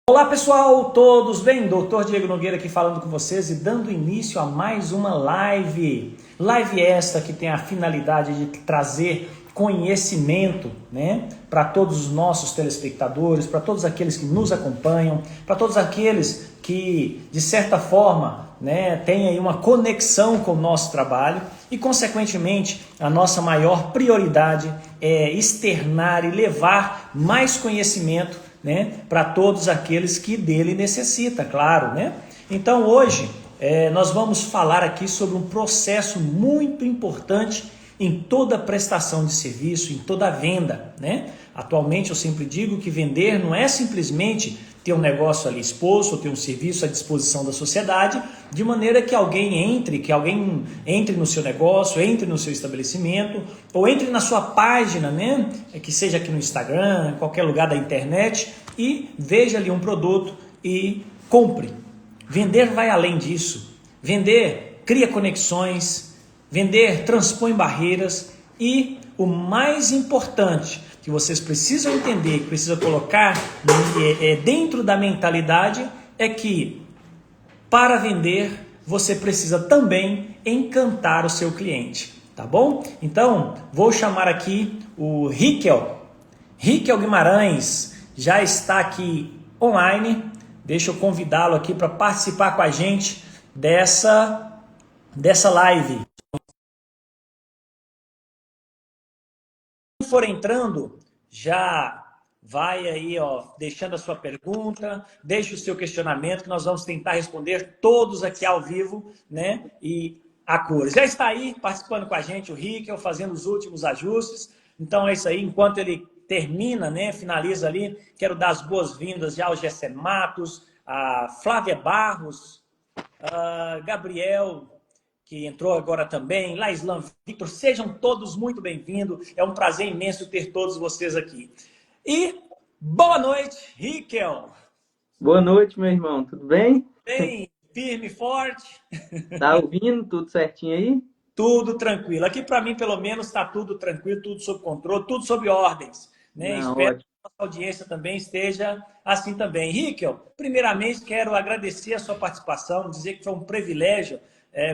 Olá pessoal, todos bem? Doutor Diego Nogueira aqui falando com vocês e dando início a mais uma live. Live esta que tem a finalidade de trazer conhecimento, né, para todos os nossos telespectadores, para todos aqueles que nos acompanham, para todos aqueles que, de certa forma, né, têm aí uma conexão com o nosso trabalho e, consequentemente, a nossa maior prioridade é externar e levar mais conhecimento, né, para todos aqueles que dele necessita, claro, né? Então hoje nós vamos falar aqui sobre um processo muito importante em toda prestação de serviço, em toda venda, né? Atualmente eu sempre digo que vender não é simplesmente ter um negócio ali exposto, ou ter um serviço à disposição da sociedade, de maneira que alguém entre no seu negócio, entre no seu estabelecimento, ou entre na sua página, né? Que seja aqui no Instagram, em qualquer lugar da internet, e veja ali um produto e compre. Vender vai além disso. Vender cria conexões, vender transpõe barreiras e o mais importante que vocês precisam entender, que precisa colocar dentro da mentalidade é que para vender você precisa também encantar o seu cliente, tá bom? Então vou chamar aqui o Riquel Guimarães, já está aqui online. Deixa eu convidá-lo aqui para participar com a gente dessa live. For entrando, já vai aí, ó, deixando a sua pergunta, deixe o seu questionamento, que nós vamos tentar responder todos aqui ao vivo, né? E a cores. Já está aí participando com a gente o Riquel, fazendo os últimos ajustes. Então é isso aí, enquanto ele termina, né, finaliza ali, quero dar as boas-vindas já ao Gessé Matos, a Flávia Barros, a Gabriel, que entrou agora também, Laislan Victor, sejam todos muito bem-vindos. É um prazer imenso ter todos vocês aqui. E boa noite, Riquel. Boa noite, meu irmão. Tudo bem? Bem, firme e forte. Tá ouvindo tudo certinho aí? Tudo tranquilo. Aqui, para mim, pelo menos, está tudo tranquilo, tudo sob controle, tudo sob ordens, né? Não, Espero que ótimo. a nossa audiência também esteja assim também. Riquel, primeiramente, quero agradecer a sua participação, dizer que foi um privilégio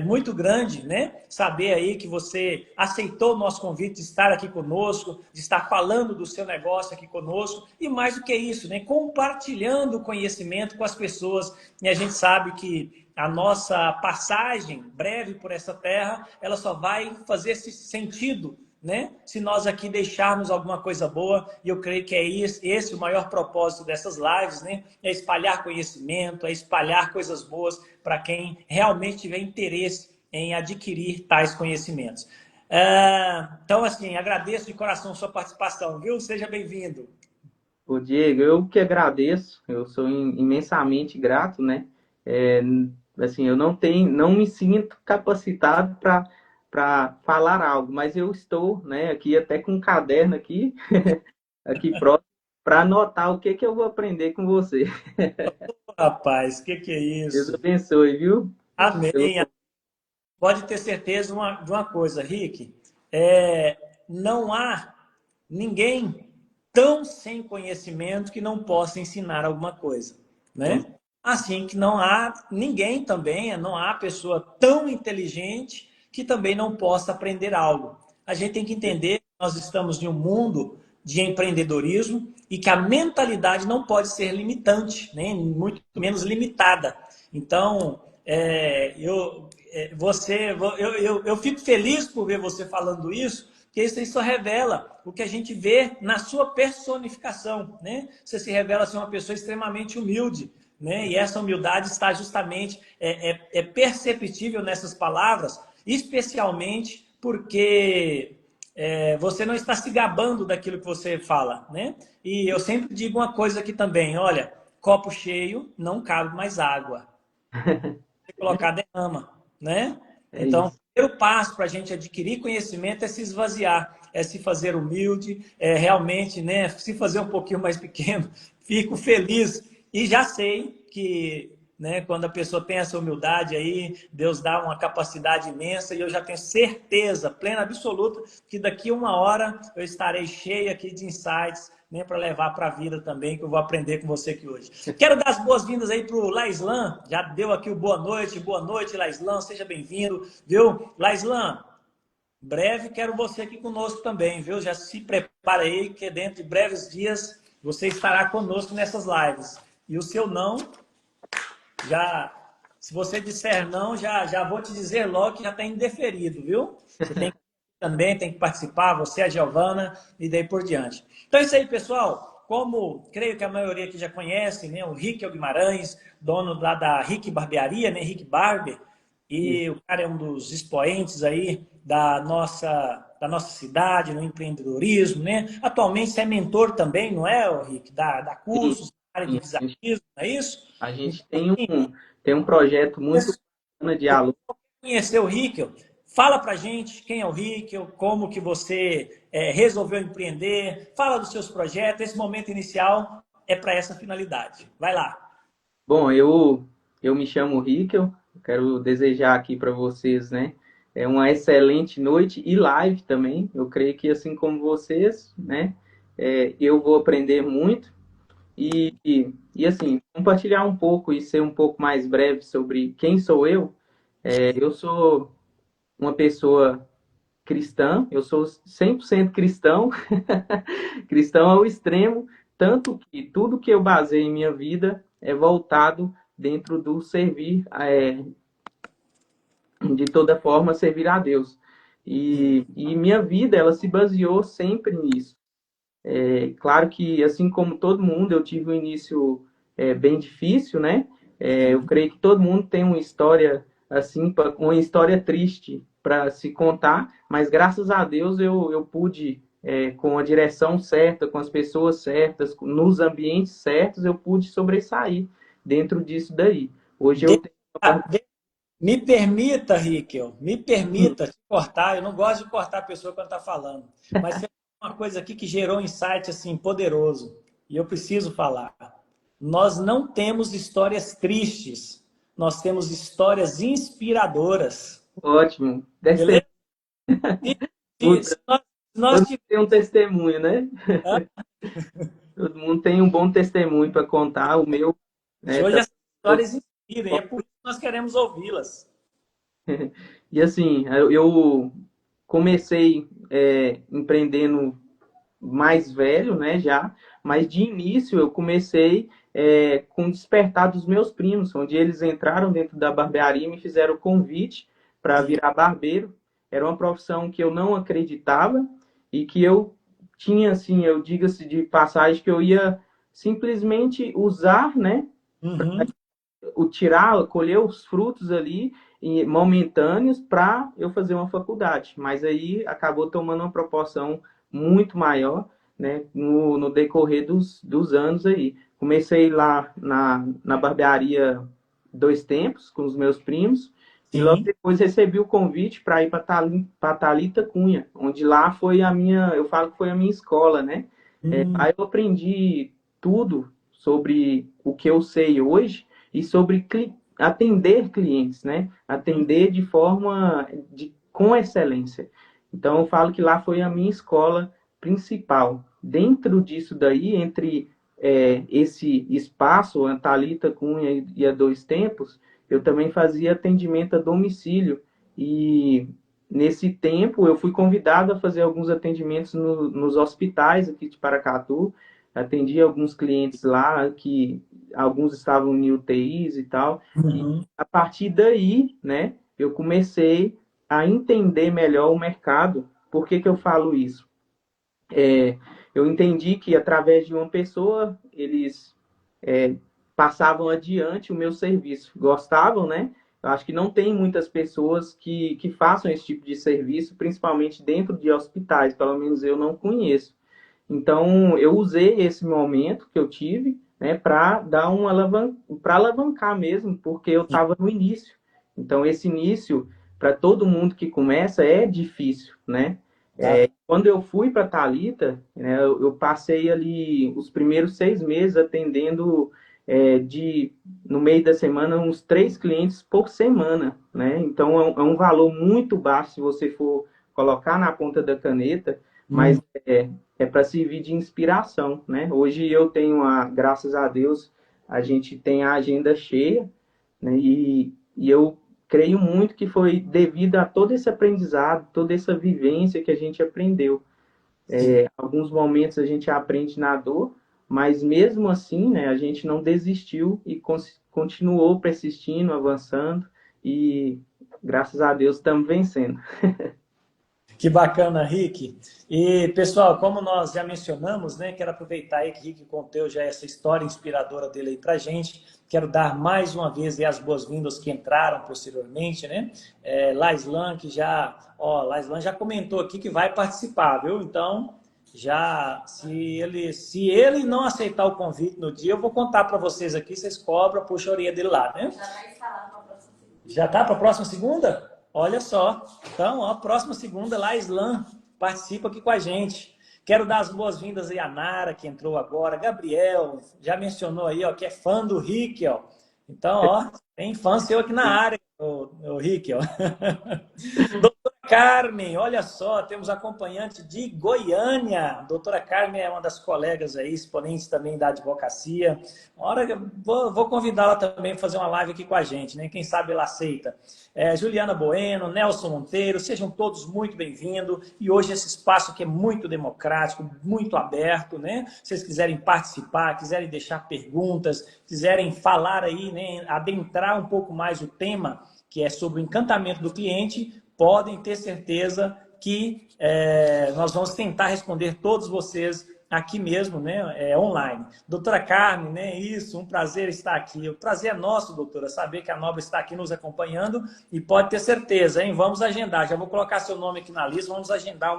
muito grande, né? Saber aí que você aceitou o nosso convite de estar aqui conosco, de estar falando do seu negócio aqui conosco e mais do que isso, né? Compartilhando o conhecimento com as pessoas. E a gente sabe que a nossa passagem breve por essa terra, ela só vai fazer esse sentido, né? Se nós aqui deixarmos alguma coisa boa, e eu creio que é esse o maior propósito dessas lives, né? É espalhar conhecimento, é espalhar coisas boas para quem realmente tiver interesse em adquirir tais conhecimentos. Então, assim, agradeço de coração a sua participação, viu? Seja bem-vindo. Ô, Diego, eu que agradeço. Eu sou imensamente grato, né? É, assim, eu não me sinto capacitado para falar algo, mas eu estou, né, aqui até com um caderno aqui, aqui próximo, para anotar o que eu vou aprender com você. Rapaz, o que é Deus isso? abençoe, viu? Eu, Amém. Pode ter certeza de uma coisa, Rick. Não há ninguém tão sem conhecimento que não possa ensinar alguma coisa, né? Assim que não há ninguém também, não há pessoa tão inteligente que também não possa aprender algo. A gente tem que entender que nós estamos em um mundo de empreendedorismo e que a mentalidade não pode ser limitante, né? Muito menos limitada. Então, eu fico feliz por ver você falando isso, porque isso aí só revela o que a gente vê na sua personificação, né? Você se revela ser uma pessoa extremamente humilde, né? E essa humildade está justamente perceptível nessas palavras, especialmente porque você não está se gabando daquilo que você fala, né? E eu sempre digo uma coisa aqui também, olha, copo cheio não cabe mais água, colocar derrama, né? é Então, o isso. primeiro passo para a gente adquirir conhecimento é se esvaziar, é se fazer humilde, é realmente, né, se fazer um pouquinho mais pequeno. Fico feliz e já sei que né? Quando a pessoa tem essa humildade aí, Deus dá uma capacidade imensa e eu já tenho certeza, plena, absoluta, que daqui a uma hora eu estarei cheio aqui de insights, né, para levar para a vida também, que eu vou aprender com você aqui hoje. Quero dar as boas-vindas aí para o Laislan, já deu aqui o boa noite, Laislan, seja bem-vindo, viu? Laislan, breve quero você aqui conosco também, viu? Já se prepara aí, que dentro de breves dias você estará conosco nessas lives. E o seu não, já, se você disser não, já vou te dizer logo que já está indeferido, viu? Você tem que também, tem que participar, você, a Giovana, e daí por diante. Então é isso aí, pessoal. Como creio que a maioria aqui já conhece, né? O Rick Guimarães, dono lá da Rick Barbearia, né? Rick Barber. E o cara é um dos expoentes aí da nossa cidade, no empreendedorismo, né? Atualmente você é mentor também, não é, Rick? Dá Sim, cursos na área de sim. desafios, não é isso? A gente Então, assim, tem um projeto muito bacana de aluno. conhecer o Rickel, fala pra gente quem é o Rickel, como que você resolveu empreender, fala dos seus projetos, esse momento inicial é para essa finalidade. Vai lá. Bom, eu me chamo Rikel, quero desejar aqui para vocês, né, uma excelente noite e live também. Eu creio que assim como vocês, né, eu vou aprender muito e assim, compartilhar um pouco e ser um pouco mais breve sobre quem sou eu. Eu sou uma pessoa cristã, eu sou 100% cristão, cristão ao extremo, tanto que tudo que eu baseio em minha vida é voltado dentro do servir, de toda forma, servir a Deus. E minha vida, ela se baseou sempre nisso. Claro que, assim como todo mundo, eu tive um início bem difícil, né? Eu creio que todo mundo tem uma história assim, uma história triste para se contar, mas graças a Deus eu pude, com a direção certa, com as pessoas certas, nos ambientes certos, eu pude sobressair dentro disso daí. Hoje eu De- tenho Me permita, Rickel, me permita te cortar. Eu não gosto de cortar a pessoa quando está falando, mas você falou uma coisa aqui que gerou um insight assim poderoso e eu preciso falar. Nós não temos histórias tristes, nós temos histórias inspiradoras. ótimo. Beleza? Se, se nós Todo mundo tivermos. tem um testemunho, né? Todo mundo tem um bom testemunho para contar. O meu, E né, hoje tá... essas histórias inspiram, e é por isso que nós queremos ouvi-las. E assim, eu comecei empreendendo mais velho, né, já, mas de início eu comecei com o despertar dos meus primos, onde eles entraram dentro da barbearia e me fizeram o convite para virar barbeiro. Era uma profissão que eu não acreditava e que eu tinha, assim, eu diga-se de passagem, que eu ia simplesmente usar, né, Uhum. o tirar, colher os frutos ali momentâneos para eu fazer uma faculdade. Mas aí acabou tomando uma proporção muito maior, né, no decorrer dos anos aí. Comecei lá na barbearia Dois Tempos com os meus primos e logo Sim. depois recebi o convite para ir para Thalita Cunha, onde lá foi a minha, eu falo que foi a minha escola, né? Hum. Aí eu aprendi tudo sobre o que eu sei hoje e sobre atender clientes, né? Atender de forma com excelência. Então eu falo que lá foi a minha escola principal. Dentro disso daí, entre esse espaço, a Thalita Cunha e a Dois Tempos, eu também fazia atendimento a domicílio e nesse tempo eu fui convidado a fazer alguns atendimentos nos hospitais aqui de Paracatu, atendi alguns clientes lá que alguns estavam em UTIs e tal. E Uhum. a partir daí, né, eu comecei a entender melhor o mercado. Por que que eu falo isso? Eu entendi que através de uma pessoa eles é, passavam adiante o meu serviço. Gostavam, né? Eu acho que não tem muitas pessoas que façam esse tipo de serviço, principalmente dentro de hospitais, pelo menos eu não conheço. Então, eu usei esse momento que eu tive, né, para dar para alavancar mesmo, porque eu estava no início. Então, esse início, para todo mundo que começa, é difícil, né? Tá. Quando eu fui para Thalita, né, eu passei ali os primeiros 6 meses atendendo no meio da semana, uns 3 clientes por semana, né? Então, é um valor muito baixo se você for colocar na ponta da caneta, mas é para servir de inspiração, né? Hoje eu tenho, graças a Deus, a gente tem a agenda cheia, né? E eu creio muito que foi devido a todo esse aprendizado, toda essa vivência que a gente aprendeu. Alguns momentos a gente aprende na dor, mas mesmo assim, né, a gente não desistiu e continuou persistindo, avançando e graças a Deus estamos vencendo. Que bacana, Rick. E, pessoal, como nós já mencionamos, né, quero aproveitar aí que o Rick contou já essa história inspiradora dele aí pra gente. Quero dar mais uma vez as boas-vindas que entraram posteriormente, né? Laislan, Laislan já comentou aqui que vai participar, viu? Então, se ele não aceitar o convite no dia, eu vou contar para vocês aqui, vocês cobram, puxa a orelha dele lá, né? Já está instalado para a próxima segunda. Já está para a próxima segunda? Olha só. Então, ó, próxima segunda, lá, Islam participa aqui com a gente. Quero dar as boas-vindas aí a Nara, que entrou agora, Gabriel, já mencionou aí, ó, que é fã do Rick, ó. Então, ó, tem fã seu aqui na área, o Rick, ó. Doutora Carmen, olha só, temos acompanhante de Goiânia. Doutora Carmen é uma das colegas aí, exponentes também da advocacia. Uma hora eu vou convidá-la também para fazer uma live aqui com a gente, né? Quem sabe ela aceita. Juliana Bueno, Nelson Monteiro, sejam todos muito bem-vindos. E hoje esse espaço aqui é muito democrático, muito aberto, né? Se vocês quiserem participar, quiserem deixar perguntas, quiserem falar aí, né? Adentrar um pouco mais o tema, que é sobre o encantamento do cliente, podem ter certeza que nós vamos tentar responder todos vocês aqui mesmo, né, online. Doutora Carmen, né, isso, um prazer estar aqui. O prazer é nosso, doutora, saber que a Nobre está aqui nos acompanhando e pode ter certeza, hein? Vamos agendar. Já vou colocar seu nome aqui na lista, vamos agendar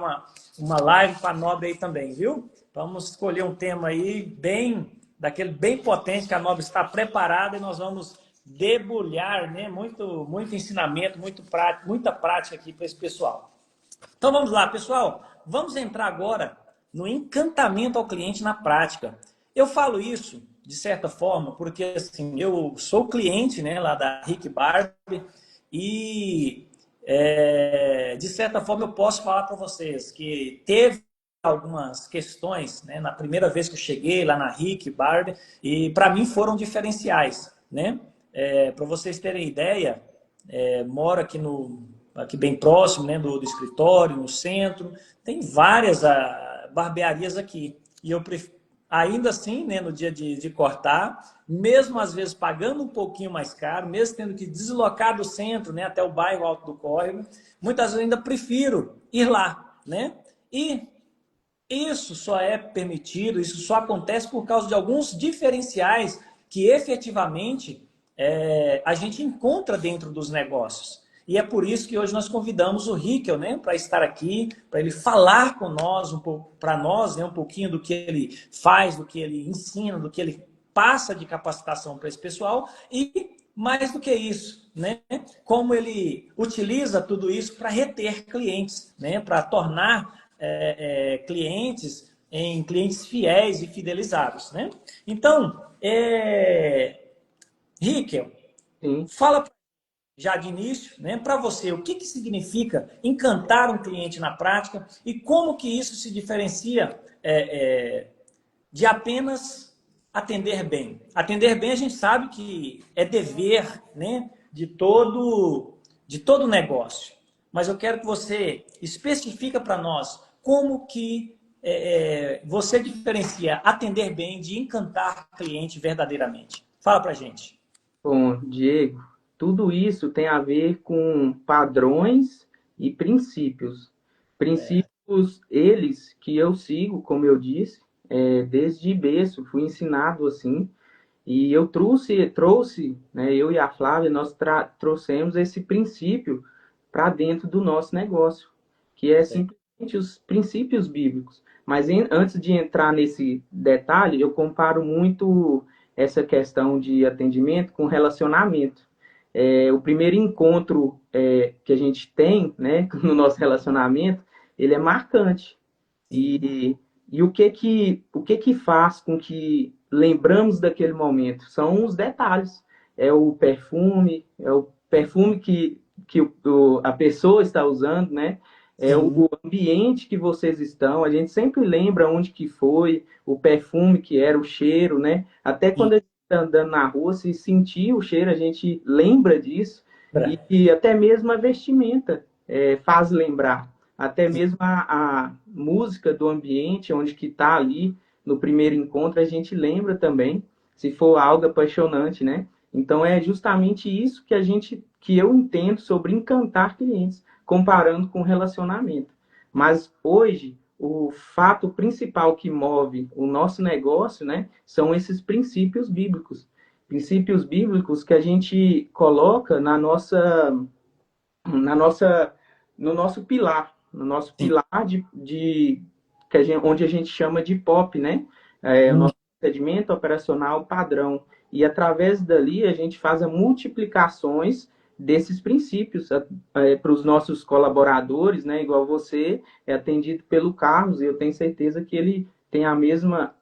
uma live com a Nobre aí também, viu? Vamos escolher um tema aí daquele bem potente que a Nobre está preparada e nós vamos debulhar, né? Muito ensinamento, muita prática aqui para esse pessoal. Então vamos lá, pessoal. Vamos entrar agora no encantamento ao cliente na prática. Eu falo isso, de certa forma, porque assim, eu sou cliente, né, lá da Rick Barbie e, de certa forma, eu posso falar para vocês que teve algumas questões, né, na primeira vez que eu cheguei lá na Rick Barbie e para mim foram diferenciais, né? Para vocês terem ideia, moro aqui bem próximo, né, do escritório, no centro, tem várias barbearias aqui. E eu ainda assim, né, no dia de cortar, mesmo às vezes pagando um pouquinho mais caro, mesmo tendo que deslocar do centro, né, até o bairro Alto do Córrego, muitas vezes eu ainda prefiro ir lá, né? E isso só é permitido, isso só acontece por causa de alguns diferenciais que efetivamente a gente encontra dentro dos negócios. E é por isso que hoje nós convidamos o Rickel, né, para estar aqui, para ele falar com nós, para nós, né, um pouquinho do que ele faz, do que ele ensina, do que ele passa de capacitação para esse pessoal e mais do que isso, né, como ele utiliza tudo isso para reter clientes, né, para tornar clientes em clientes fiéis e fidelizados, né? Então, Rickel, fala já de início, né, para você, o que significa encantar um cliente na prática e como que isso se diferencia de apenas atender bem. Atender bem a gente sabe que é dever, né, de todo negócio. Mas eu quero que você especifica para nós como que você diferencia atender bem de encantar cliente verdadeiramente. Fala para a gente. Bom, Diego, tudo isso tem a ver com padrões e princípios. Princípios eles que eu sigo, como eu disse, desde berço, fui ensinado assim. E eu trouxe, né, eu e a Flávia, nós trouxemos esse princípio para dentro do nosso negócio, que é simplesmente os princípios bíblicos. Mas antes de entrar nesse detalhe, eu comparo muito essa questão de atendimento com relacionamento. O primeiro encontro que a gente tem, né, no nosso relacionamento, ele é marcante. E o que que faz com que lembramos daquele momento. São os detalhes. É o perfume que a pessoa está usando, né? É Sim. o ambiente que vocês estão. A gente sempre lembra onde que foi, o perfume que era, o cheiro, né? Até E, quando a gente está andando na rua, se sentir o cheiro, a gente lembra disso. E até mesmo a vestimenta faz lembrar. Até mesmo a música do ambiente, onde que está ali no primeiro encontro, a gente lembra também, se for algo apaixonante, né? Então é justamente isso que eu entendo sobre encantar clientes, comparando com relacionamento. Mas hoje o fato principal que move o nosso negócio, né, são esses princípios bíblicos que a gente coloca na nossa no nosso sim. pilar onde a gente chama de POP, né? O Hum, nosso procedimento operacional padrão. E através dali a gente faz a multiplicações desses princípios para os nossos colaboradores, né? Igual você é atendido pelo Carlos, e eu tenho certeza que ele tem a mesma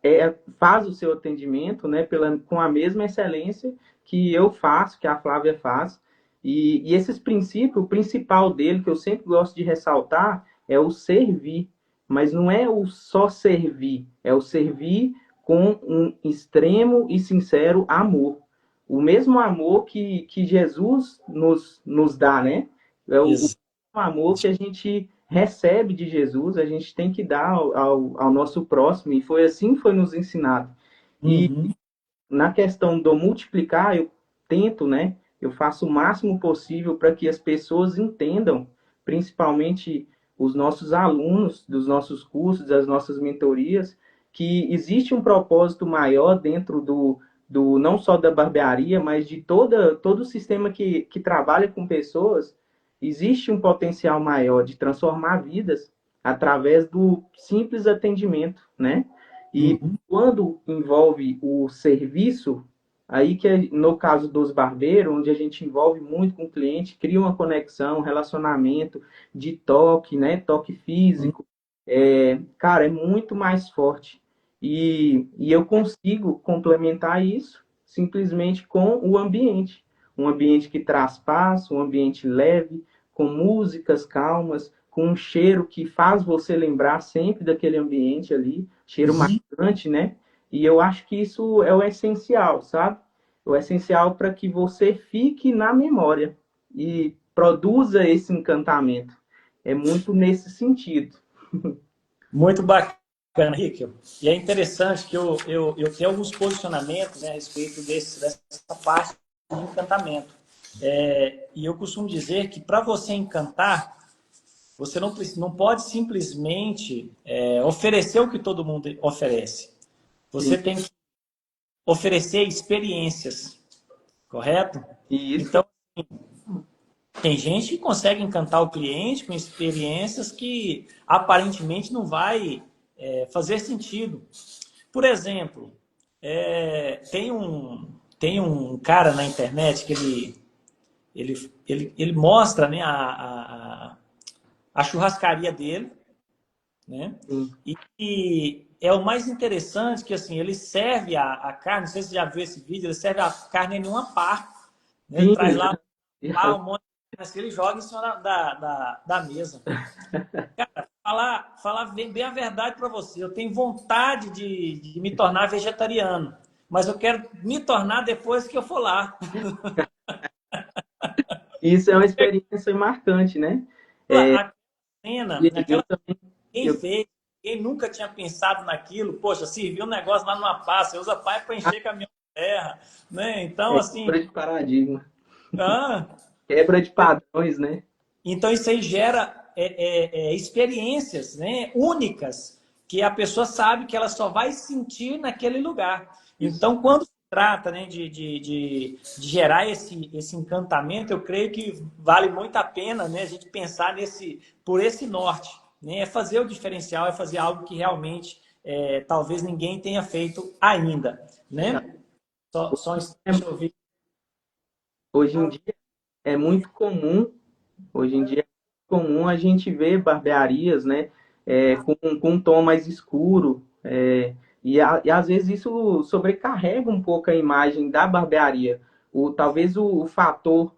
faz o seu atendimento, né? Com a mesma excelência que eu faço, que a Flávia faz. E esses princípios, o principal dele, que eu sempre gosto de ressaltar, é o servir. Mas não é o só servir, é o servir com um extremo e sincero amor. O mesmo amor que Jesus nos dá, né? É o ex- amor que a gente recebe de Jesus, a gente tem que dar ao nosso próximo, e foi assim que foi nos ensinado. E uhum. na questão do multiplicar, eu tento, né? Eu faço o máximo possível para que as pessoas entendam, principalmente os nossos alunos dos nossos cursos, das nossas mentorias, que existe um propósito maior dentro do não só da barbearia, mas de todo o sistema que trabalha com pessoas. Existe um potencial maior de transformar vidas através do simples atendimento, né? E Uhum. quando envolve o serviço, aí que é no caso dos barbeiros, onde a gente envolve muito com o cliente, cria uma conexão, um relacionamento de toque, né? Toque físico. Cara, é muito mais forte. E eu consigo complementar isso simplesmente com o ambiente. Um ambiente que traz paz, um ambiente leve, com músicas calmas, com um cheiro que faz você lembrar sempre daquele ambiente ali, cheiro Uhum. marcante, né? E eu acho que isso é o essencial, sabe? O essencial para que você fique na memória e produza esse encantamento. É muito nesse sentido. Muito bacana, Rick. E é interessante que eu tenho alguns posicionamentos, né, a respeito dessa parte de encantamento. E eu costumo dizer que para você encantar, você não pode simplesmente oferecer o que todo mundo oferece. Você Sim. tem que oferecer experiências, correto? E isso, Então, tem gente que consegue encantar o cliente com experiências que aparentemente não vai fazer sentido. Por exemplo, tem um cara na internet que ele mostra, né, a churrascaria dele, né? sim. E é o mais interessante que assim ele serve a carne, não sei se você já viu esse vídeo, ele serve a carne em uma par, né? Ele Sim, traz lá já. um monte de carne assim, ele joga em cima da mesa. Falar bem a verdade para você, eu tenho vontade de me tornar vegetariano, mas eu quero me tornar depois que eu for lá. Isso é uma experiência marcante, né? É, A cena, eu naquela também, quem eu, fez, quem nunca tinha pensado naquilo, poxa, serviu um negócio lá numa pá, você usa pá para encher caminhão de terra, né? Então, assim, quebra de paradigma, ah, quebra de padrões, né? então isso aí gera experiências, né, únicas, que a pessoa sabe que ela só vai sentir naquele lugar. Isso. Então, quando se trata, né, de gerar esse encantamento, eu creio que vale muito a pena, né, a gente pensar por esse norte, né, é fazer o diferencial, é fazer algo que realmente talvez ninguém tenha feito ainda, né? Só um instante, deixa eu ouvir. Hoje em dia é muito comum, hoje em dia é comum a gente ver barbearias, né, com um tom mais escuro, E às vezes isso sobrecarrega um pouco a imagem da barbearia. Talvez o fator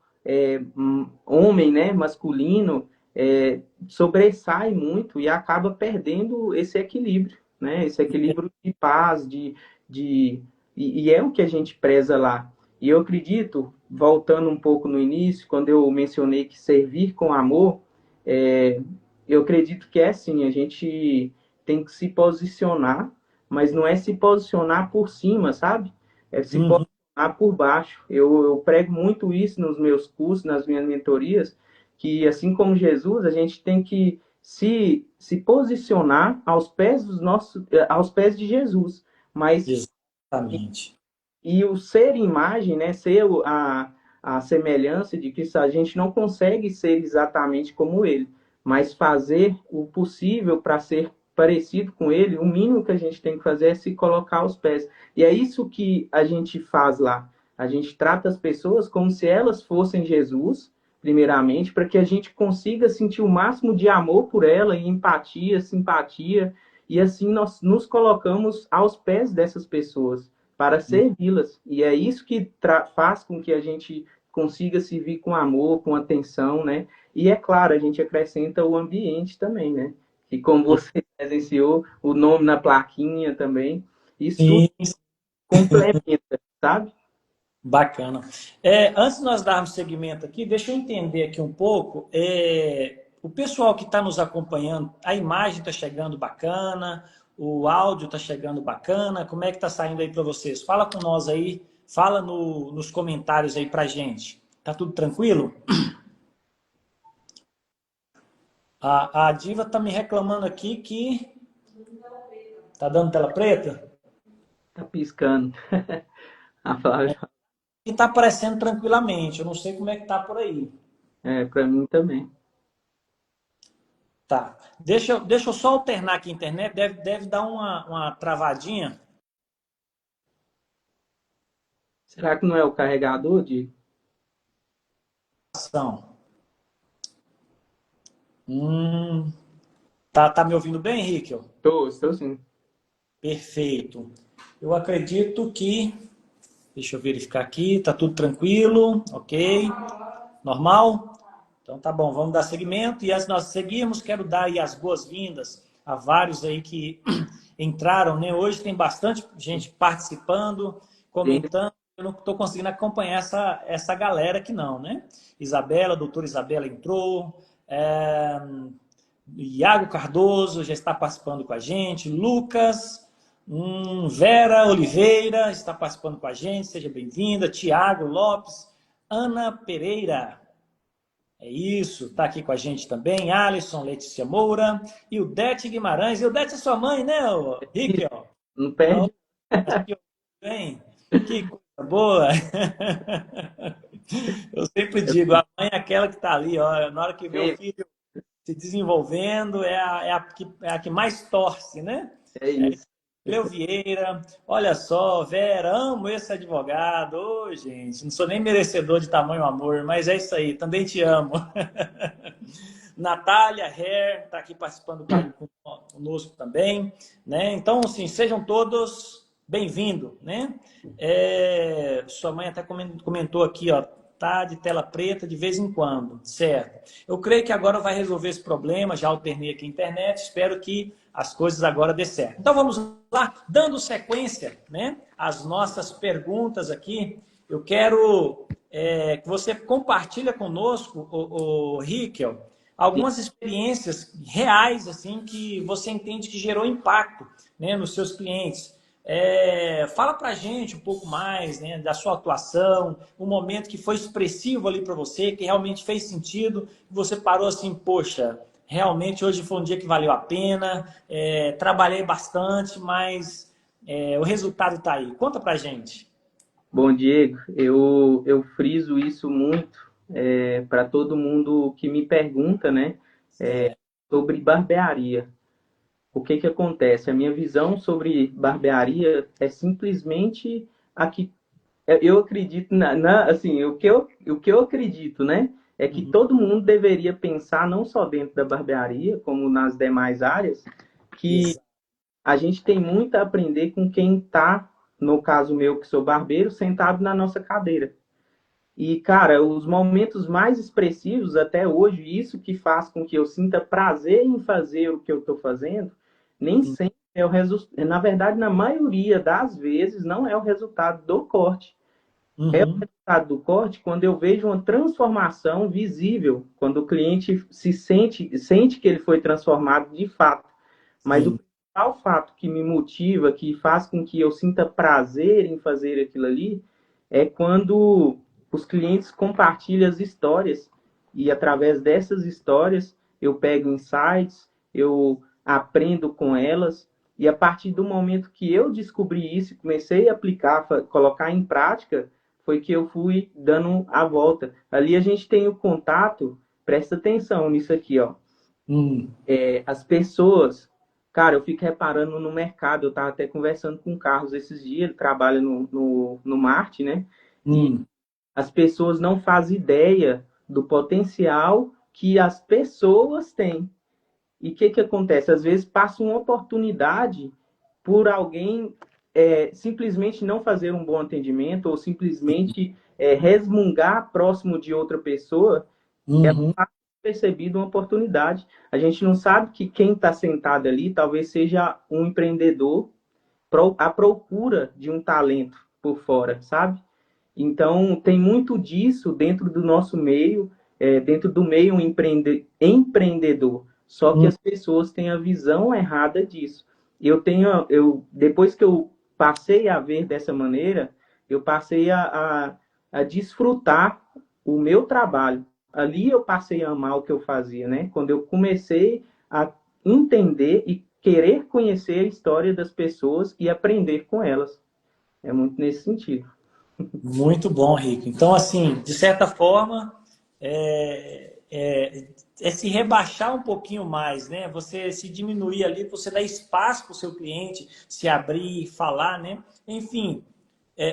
homem, né, masculino, sobressai muito e acaba perdendo esse equilíbrio, né? Esse equilíbrio de paz, de, e é o que a gente preza lá. E eu acredito, voltando um pouco no início, quando eu mencionei que servir com amor, é, eu acredito que é assim, a gente tem que se posicionar, mas não é se posicionar por cima, sabe? É se Uhum. posicionar por baixo. Eu prego muito isso nos meus cursos, nas minhas mentorias, que assim como Jesus, a gente tem que se posicionar aos pés dos nossos, aos pés de Jesus. Mas Exatamente. e o ser imagem, né, ser a semelhança de Cristo, a gente não consegue ser exatamente como ele, mas fazer o possível para ser parecido com ele, o mínimo que a gente tem que fazer é se colocar aos pés. E é isso que a gente faz lá. A gente trata as pessoas como se elas fossem Jesus, primeiramente, para que a gente consiga sentir o máximo de amor por ela, e empatia, simpatia, e assim nós nos colocamos aos pés dessas pessoas para servi-las. E é isso que faz com que a gente consiga servir com amor, com atenção, né? E é claro, a gente acrescenta o ambiente também, né? E como você presenciou, o nome na plaquinha também, isso tudo Sim, complementa, sabe? bacana. Antes de nós darmos seguimento aqui, deixa eu entender aqui um pouco. O pessoal que está nos acompanhando, a imagem está chegando bacana, o áudio está chegando bacana. Como é que está saindo aí para vocês? Fala com nós aí, fala nos comentários aí para gente. Tá tudo tranquilo? A Diva está me reclamando aqui que tá dando tela preta. Tá piscando. A Flávia, E está aparecendo tranquilamente. Eu não sei como é que tá por aí. para mim também. Tá. Deixa eu só alternar aqui a internet. Deve dar uma travadinha. Será que não é o carregador de? Ação. Hum, tá me ouvindo bem, Henrique? Estou sim. Perfeito. Eu acredito que. Deixa eu verificar aqui. Tá tudo tranquilo. Ok. Normal? Então tá bom, vamos dar seguimento. E antes de nós seguirmos, quero dar aí as boas-vindas a vários aí que entraram, né? Hoje tem bastante gente participando, comentando. Eu não estou conseguindo acompanhar essa galera aqui não, né? Isabela, a doutora Isabela entrou. Iago Cardoso já está participando com a gente. Lucas, Vera Oliveira está participando com a gente. Seja bem-vinda. Tiago Lopes. Ana Pereira. É isso, está aqui com a gente também, Alisson, Letícia Moura e o Dete Guimarães. E o Dete é sua mãe, né, Rick? Não Então, perde. aqui, bem, que coisa boa. Eu sempre digo, a mãe é aquela que está ali, ó, na hora que vê o filho se desenvolvendo, é a que mais torce, né? É isso. Cleo Vieira, olha só, Vera, amo esse advogado. Ô, gente, não sou nem merecedor de tamanho amor, mas é isso aí, também te amo. Natália Herr está aqui participando conosco também, né? Então, assim, sejam todos bem-vindos, né? Sua mãe até comentou aqui, ó, tá de tela preta de vez em quando, certo? Eu creio que agora vai resolver esse problema, já alternei aqui a internet, espero que as coisas agora dê certo. Então vamos lá, dando sequência, né, às nossas perguntas aqui, eu quero que você compartilhe conosco, o Rickel, algumas experiências reais assim que você entende que gerou impacto, né, nos seus clientes. Fala pra gente um pouco mais, né, da sua atuação, um momento que foi expressivo ali para você, que realmente fez sentido, que você parou assim, poxa, realmente hoje foi um dia que valeu a pena, trabalhei bastante, mas o resultado está aí. Conta pra gente. Bom, Diego, eu friso isso muito para todo mundo que me pergunta, né, sobre barbearia. O que que acontece? A minha visão sobre barbearia é simplesmente a que eu acredito assim, o que eu acredito, né, é que Uhum. todo mundo deveria pensar não só dentro da barbearia, como nas demais áreas, que Exato. a gente tem muito a aprender com quem está, no caso meu, que sou barbeiro, sentado na nossa cadeira. E, cara, os momentos mais expressivos até hoje, isso que faz com que eu sinta prazer em fazer o que eu estou fazendo, nem sempre é o resultado. Na verdade, na maioria das vezes, não é o resultado do corte. É o Uhum. resultado do corte quando eu vejo uma transformação visível, quando o cliente sente que ele foi transformado de fato. Mas o Sim. principal fato que me motiva, que faz com que eu sinta prazer em fazer aquilo ali, é quando os clientes compartilham as histórias e através dessas histórias eu pego insights, eu aprendo com elas e a partir do momento que eu descobri isso e comecei a aplicar, colocar em prática, foi que eu fui dando a volta. Ali a gente tem o contato, presta atenção nisso aqui, ó. Hum. As pessoas, cara, eu fico reparando no mercado, eu estava até conversando com o Carlos esses dias, ele trabalha no Marte, né? E Hum. as pessoas não fazem ideia do potencial que as pessoas têm. E o que acontece? Às vezes passa uma oportunidade por alguém simplesmente não fazer um bom atendimento ou simplesmente resmungar próximo de outra pessoa, Uhum. percebido uma oportunidade. A gente não sabe que quem está sentado ali talvez seja um empreendedor à procura de um talento por fora, sabe? Então, tem muito disso dentro do nosso meio, dentro do meio empreendedor. Só que Hum. as pessoas têm a visão errada disso. Depois que eu passei a ver dessa maneira, eu passei a desfrutar o meu trabalho. Ali eu passei a amar o que eu fazia, né? Quando eu comecei a entender e querer conhecer a história das pessoas e aprender com elas. É muito nesse sentido. Muito bom, Rico. Então, assim, de certa forma, é, é, é se rebaixar um pouquinho mais, né? Você se diminuir ali, você dar espaço para o seu cliente se abrir, falar, né? Enfim,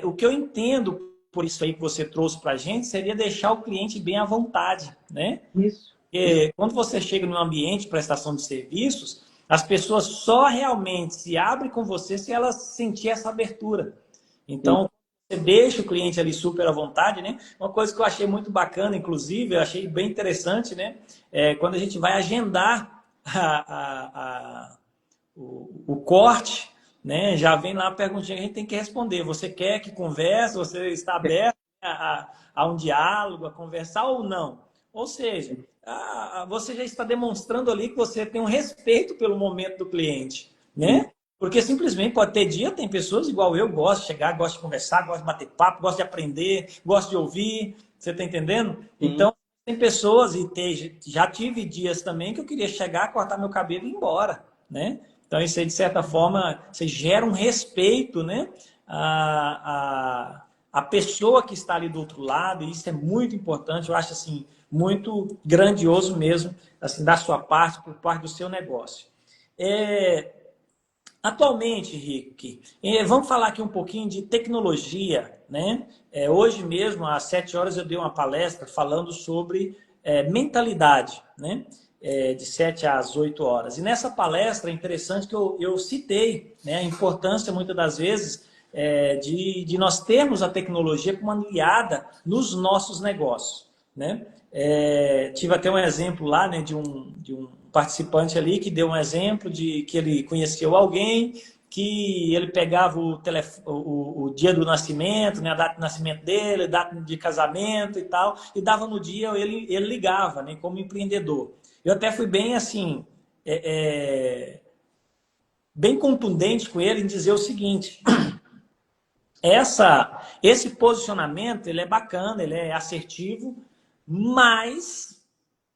o que eu entendo por isso aí que você trouxe para a gente seria deixar o cliente bem à vontade, né? Isso. Porque quando você chega num ambiente de prestação de serviços, as pessoas só realmente se abrem com você se elas sentir essa abertura. Então, você deixa o cliente ali super à vontade, né? Uma coisa que eu achei muito bacana, inclusive, eu achei bem interessante, né? Quando a gente vai agendar o corte, né? Já vem lá a perguntinha que a gente tem que responder. Você quer que converse? Você está aberto a um diálogo, a conversar ou não? Ou seja, você já está demonstrando ali que você tem um respeito pelo momento do cliente, Isso. né? Porque simplesmente pode ter dia, tem pessoas igual eu, gosto de chegar, gosto de conversar, gosto de bater papo, gosto de aprender, gosto de ouvir, você está entendendo? Sim. Então, tem pessoas, já tive dias também que eu queria chegar, cortar meu cabelo e ir embora, né? Então, isso aí, de certa forma, você gera um respeito, né? A pessoa que está ali do outro lado, e isso é muito importante, eu acho assim, muito grandioso mesmo, assim, da sua parte, por parte do seu negócio. Atualmente, Rick, vamos falar aqui um pouquinho de tecnologia, né? Hoje mesmo, às 7 horas, eu dei uma palestra falando sobre mentalidade, né? De 7 às 8 horas. E nessa palestra é interessante que eu citei, né, a importância, muitas das vezes, de nós termos a tecnologia como aliada nos nossos negócios, né? Tive até um exemplo lá, né, de um participante ali que deu um exemplo de que ele conheceu alguém que ele pegava o dia do nascimento, né, a data de nascimento dele, a data de casamento e tal, e dava no dia, ele ligava, né, como empreendedor. Eu até fui bem assim, bem contundente com ele em dizer o seguinte: esse posicionamento ele é bacana, ele é assertivo, mas,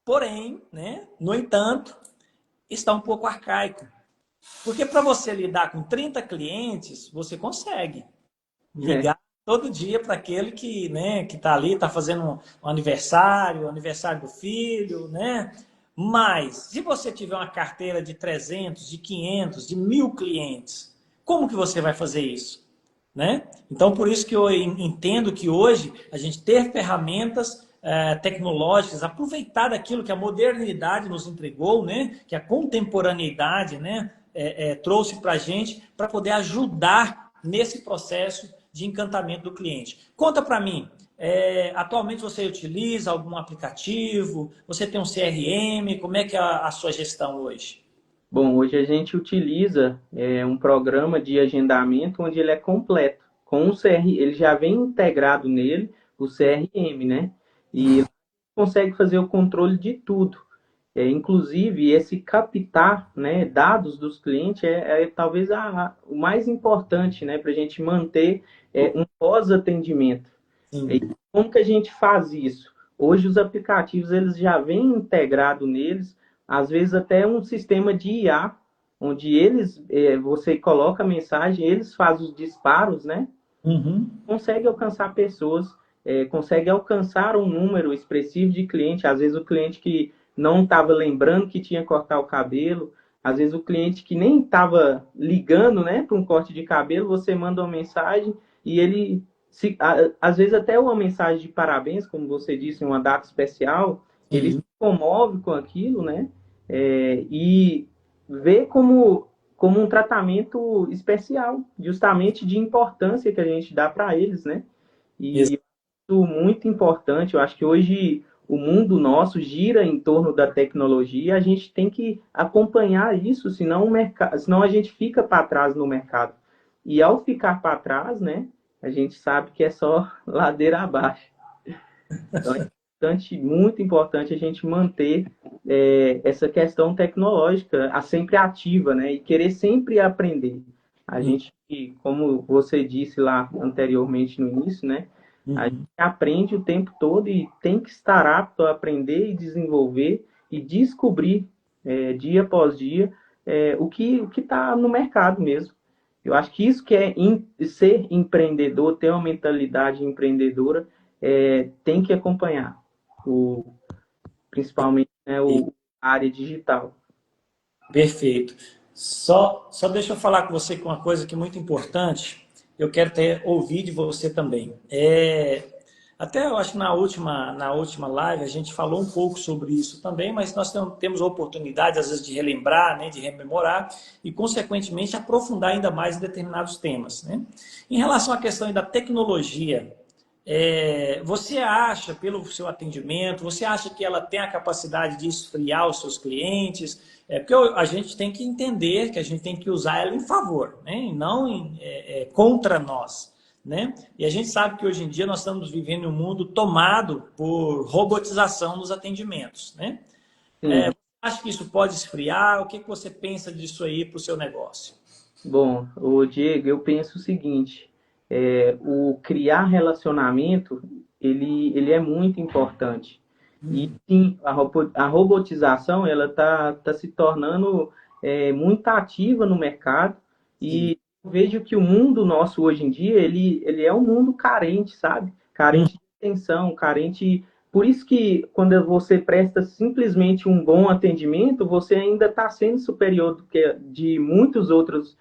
porém, né, no entanto, está um pouco arcaico. Porque para você lidar com 30 clientes, você consegue ligar todo dia para aquele que, né, que está ali, está fazendo um aniversário, aniversário do filho, né? Mas, se você tiver uma carteira de 300, de 500, de 1.000 clientes, como que você vai fazer isso? Né? Então, por isso que eu entendo que hoje a gente ter ferramentas tecnológicas, aproveitar daquilo que a modernidade nos entregou, né? Que a contemporaneidade, né? trouxe para a gente para poder ajudar nesse processo de encantamento do cliente. Conta para mim, atualmente você utiliza algum aplicativo? Você tem um CRM? Como é que é a sua gestão hoje? Bom, hoje a gente utiliza um programa de agendamento onde ele é completo. Com o CR, ele já vem integrado nele o CRM, né? E consegue fazer o controle de tudo. Inclusive, esse captar, né, dados dos clientes talvez o mais importante, né, para a gente manter um pós-atendimento. E Sim. como que a gente faz isso? Hoje os aplicativos eles já vêm integrado neles, às vezes até um sistema de IA, onde você coloca a mensagem, eles fazem os disparos, né? Uhum. Consegue alcançar pessoas, consegue alcançar um número expressivo de cliente. Às vezes o cliente que não estava lembrando que tinha que cortar o cabelo, às vezes o cliente que nem estava ligando, né, para um corte de cabelo, você manda uma mensagem e ele, às vezes até uma mensagem de parabéns, como você disse, em uma data especial, ele se Sim. comove com aquilo, né, e vê como um tratamento especial, justamente de importância que a gente dá para eles, né? E isso é muito importante. Eu acho que hoje o mundo nosso gira em torno da tecnologia e a gente tem que acompanhar isso, senão a gente fica para trás no mercado. E ao ficar para trás, né, a gente sabe que é só ladeira abaixo. Então, é importante, muito importante a gente manter essa questão tecnológica sempre ativa, né? E querer sempre aprender. A gente, como você disse lá anteriormente no início, né? A gente Uhum. aprende o tempo todo e tem que estar apto a aprender e desenvolver e descobrir dia após dia o que está no mercado mesmo. Eu acho que isso que ser empreendedor, ter uma mentalidade empreendedora, tem que acompanhar, principalmente, né, a área digital. Perfeito. Só deixa eu falar com você com uma coisa que é muito importante. Eu quero ouvir de você também. Até eu acho que na última live a gente falou um pouco sobre isso também, mas nós temos a oportunidade, às vezes, de relembrar, né, de rememorar e, consequentemente, aprofundar ainda mais em determinados temas. Né? Em relação à questão da tecnologia, você acha, pelo seu atendimento, você acha que ela tem a capacidade de esfriar os seus clientes? Porque a gente tem que entender que a gente tem que usar ela em favor, né? E não contra nós. Né? E a gente sabe que hoje em dia nós estamos vivendo um mundo tomado por robotização nos atendimentos. Né? Sim. Você acha que isso pode esfriar? O que você pensa disso aí para o seu negócio? Bom, o Diego, eu penso o seguinte, o criar relacionamento, ele é muito importante. E sim, a robotização, ela tá se tornando muito ativa no mercado Sim. e eu vejo que o mundo nosso hoje em dia, ele é um mundo carente, sabe? Carente de atenção, carente... Por isso que quando você presta simplesmente um bom atendimento, você ainda está sendo superior do que de muitos outros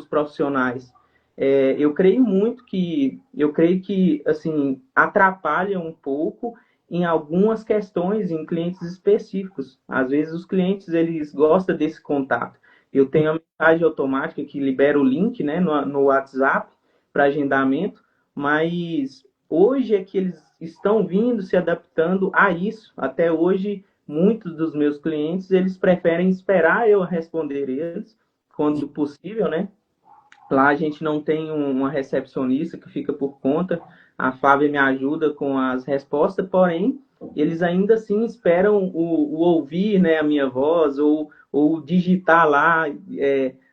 profissionais. Eu creio que assim atrapalha um pouco em algumas questões, em clientes específicos. Às vezes os clientes eles gostam desse contato. Eu tenho a mensagem automática que libera o link, né, no WhatsApp para agendamento, mas hoje é que eles estão vindo se adaptando a isso. Até hoje, muitos dos meus clientes eles preferem esperar eu responder eles quando possível, né? Lá a gente não tem uma recepcionista que fica por conta. A Flávia me ajuda com as respostas, porém, eles ainda assim esperam o ouvir, né, a minha voz ou digitar lá